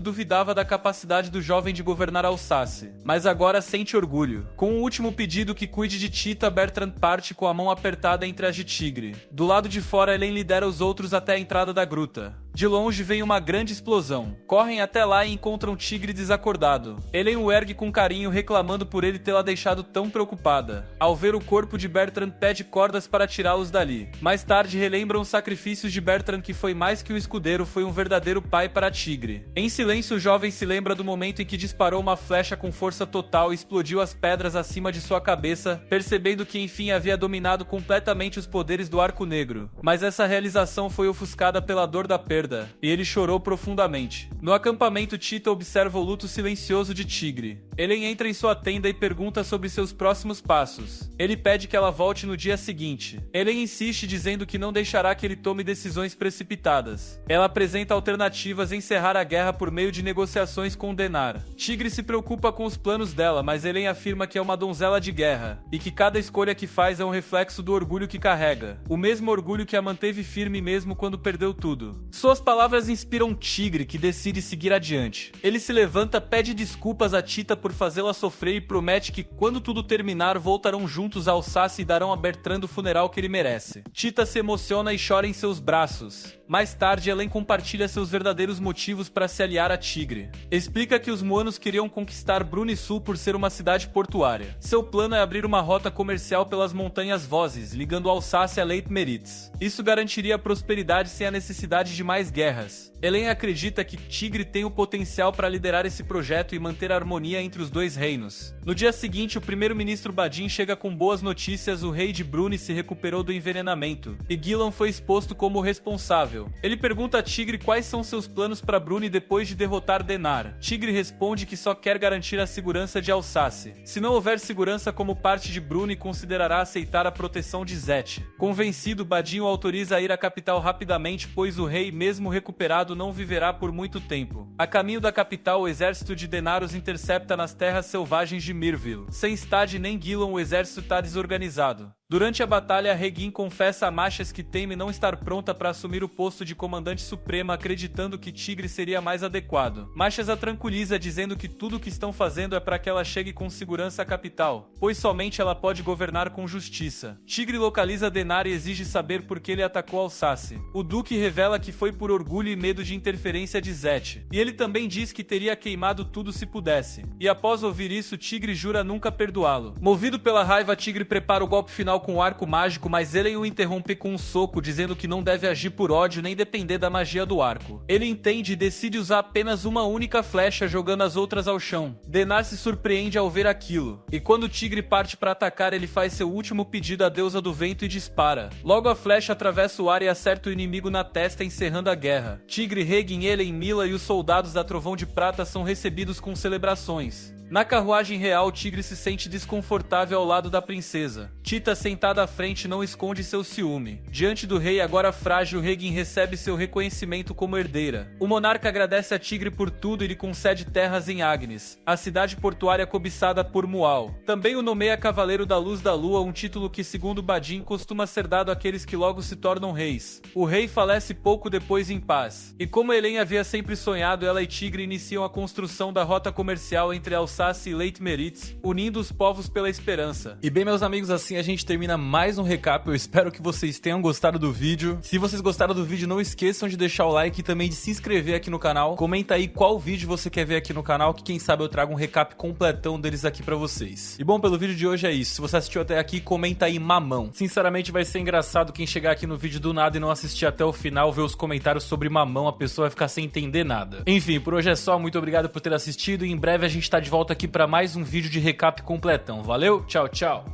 duvidava da capacidade do jovem de governar Alsácia, mas agora sente orgulho. Com o último pedido que cuide de Tita, Bertrand parte com a mão apertada entre as de Tigre. Do lado de fora, Ellen lidera os outros até a entrada da gruta. De longe vem uma grande explosão. Correm até lá e encontram Tigre desacordado. Ellen o ergue com carinho, reclamando por ele tê-la deixado tão preocupada. Ao ver o corpo de Bertrand, pede cordas para tirá-los dali. Mais tarde relembram os sacrifícios de Bertrand, que foi mais que um escudeiro, foi um verdadeiro pai para Tigre. Em silêncio, o jovem se lembra do momento em que disparou uma flecha com força total e explodiu as pedras acima de sua cabeça, percebendo que enfim havia dominado completamente os poderes do Arco Negro. Mas essa realização foi ofuscada pela dor da perda, e ele chorou profundamente. No acampamento, Tita observa o luto silencioso de Tigre. Ellen entra em sua tenda e pergunta sobre seus próximos passos. Ele pede que ela volte no dia seguinte. Ellen insiste, dizendo que não deixará que ele tome decisões precipitadas. Ela apresenta alternativas: encerrar a guerra por meio de negociações com Denar. Tigre se preocupa com os planos dela, mas Ellen afirma que é uma donzela de guerra, e que cada escolha que faz é um reflexo do orgulho que carrega. O mesmo orgulho que a manteve firme mesmo quando perdeu tudo. Suas palavras inspiram Tigre, que decide seguir adiante. Ele se levanta, pede desculpas a Tita por fazê-la sofrer e promete que, quando tudo terminar, voltarão juntos a Alsácia e darão a Bertrand o funeral que ele merece. Tita se emociona e chora em seus braços. Mais tarde, Ellen compartilha seus verdadeiros motivos para se aliar a Tigre. Explica que os Muanos queriam conquistar Brunisul por ser uma cidade portuária. Seu plano é abrir uma rota comercial pelas Montanhas Vozes, ligando Alsácia a Leitmeritz. Isso garantiria a prosperidade sem a necessidade de mais guerras. Ellen acredita que Tigre tem o potencial para liderar esse projeto e manter a harmonia entre os dois reinos. No dia seguinte, o primeiro-ministro Badin chega com boas notícias: o rei de Bruni se recuperou do envenenamento, e Gillan foi exposto como o responsável. Ele pergunta a Tigre quais são seus planos para Bruni depois de derrotar Denar. Tigre responde que só quer garantir a segurança de Alsácia. Se não houver segurança como parte de Bruni, considerará aceitar a proteção de Zet. Convencido, Badin o autoriza a ir à capital rapidamente, pois o rei, mesmo recuperado, não viverá por muito tempo. A caminho da capital, o exército de Denar os intercepta nas terras selvagens de Mirville. Sem Stade nem Gillan, o exército está desorganizado. Durante a batalha, Regin confessa a Machas que teme não estar pronta para assumir o posto de comandante suprema, acreditando que Tigre seria mais adequado. Machas a tranquiliza, dizendo que tudo o que estão fazendo é para que ela chegue com segurança à capital, pois somente ela pode governar com justiça. Tigre localiza Denar e exige saber por que ele atacou Alsácia. O duque revela que foi por orgulho e medo de interferência de Zet, e ele também diz que teria queimado tudo se pudesse. E após ouvir isso, Tigre jura nunca perdoá-lo. Movido pela raiva, Tigre prepara o golpe final com o arco mágico, mas Ellen o interrompe com um soco, dizendo que não deve agir por ódio nem depender da magia do arco. Ele entende e decide usar apenas uma única flecha, jogando as outras ao chão. Denar se surpreende ao ver aquilo, e quando Tigre parte para atacar, ele faz seu último pedido à deusa do vento e dispara. Logo a flecha atravessa o ar e acerta o inimigo na testa, encerrando a guerra. Tigre, Regin, Ellen, Mila e os soldados da Trovão de Prata são recebidos com celebrações. Na carruagem real, Tigre se sente desconfortável ao lado da princesa. Tita, sentada à frente, não esconde seu ciúme. Diante do rei, agora frágil, Regin recebe seu reconhecimento como herdeira. O monarca agradece a Tigre por tudo e lhe concede terras em Agnes, a cidade portuária cobiçada por Mual. Também o nomeia Cavaleiro da Luz da Lua, um título que, segundo Badin, costuma ser dado àqueles que logo se tornam reis. O rei falece pouco depois em paz. E como Ellen havia sempre sonhado, ela e Tigre iniciam a construção da rota comercial entre Alsácia e Leitmeritz, unindo os povos pela esperança. E bem, meus amigos, assim a gente termina mais um recap. Eu espero que vocês tenham gostado do vídeo. Se vocês gostaram do vídeo, não esqueçam de deixar o like e também de se inscrever aqui no canal. Comenta aí qual vídeo você quer ver aqui no canal, que quem sabe eu trago um recap completão deles aqui pra vocês. E bom, pelo vídeo de hoje é isso. Se você assistiu até aqui, comenta aí mamão. Sinceramente, vai ser engraçado quem chegar aqui no vídeo do nada e não assistir até o final, ver os comentários sobre mamão, a pessoa vai ficar sem entender nada. Enfim, por hoje é só. Muito obrigado por ter assistido e em breve a gente tá de volta aqui para mais um vídeo de recap completão. Valeu, tchau, tchau!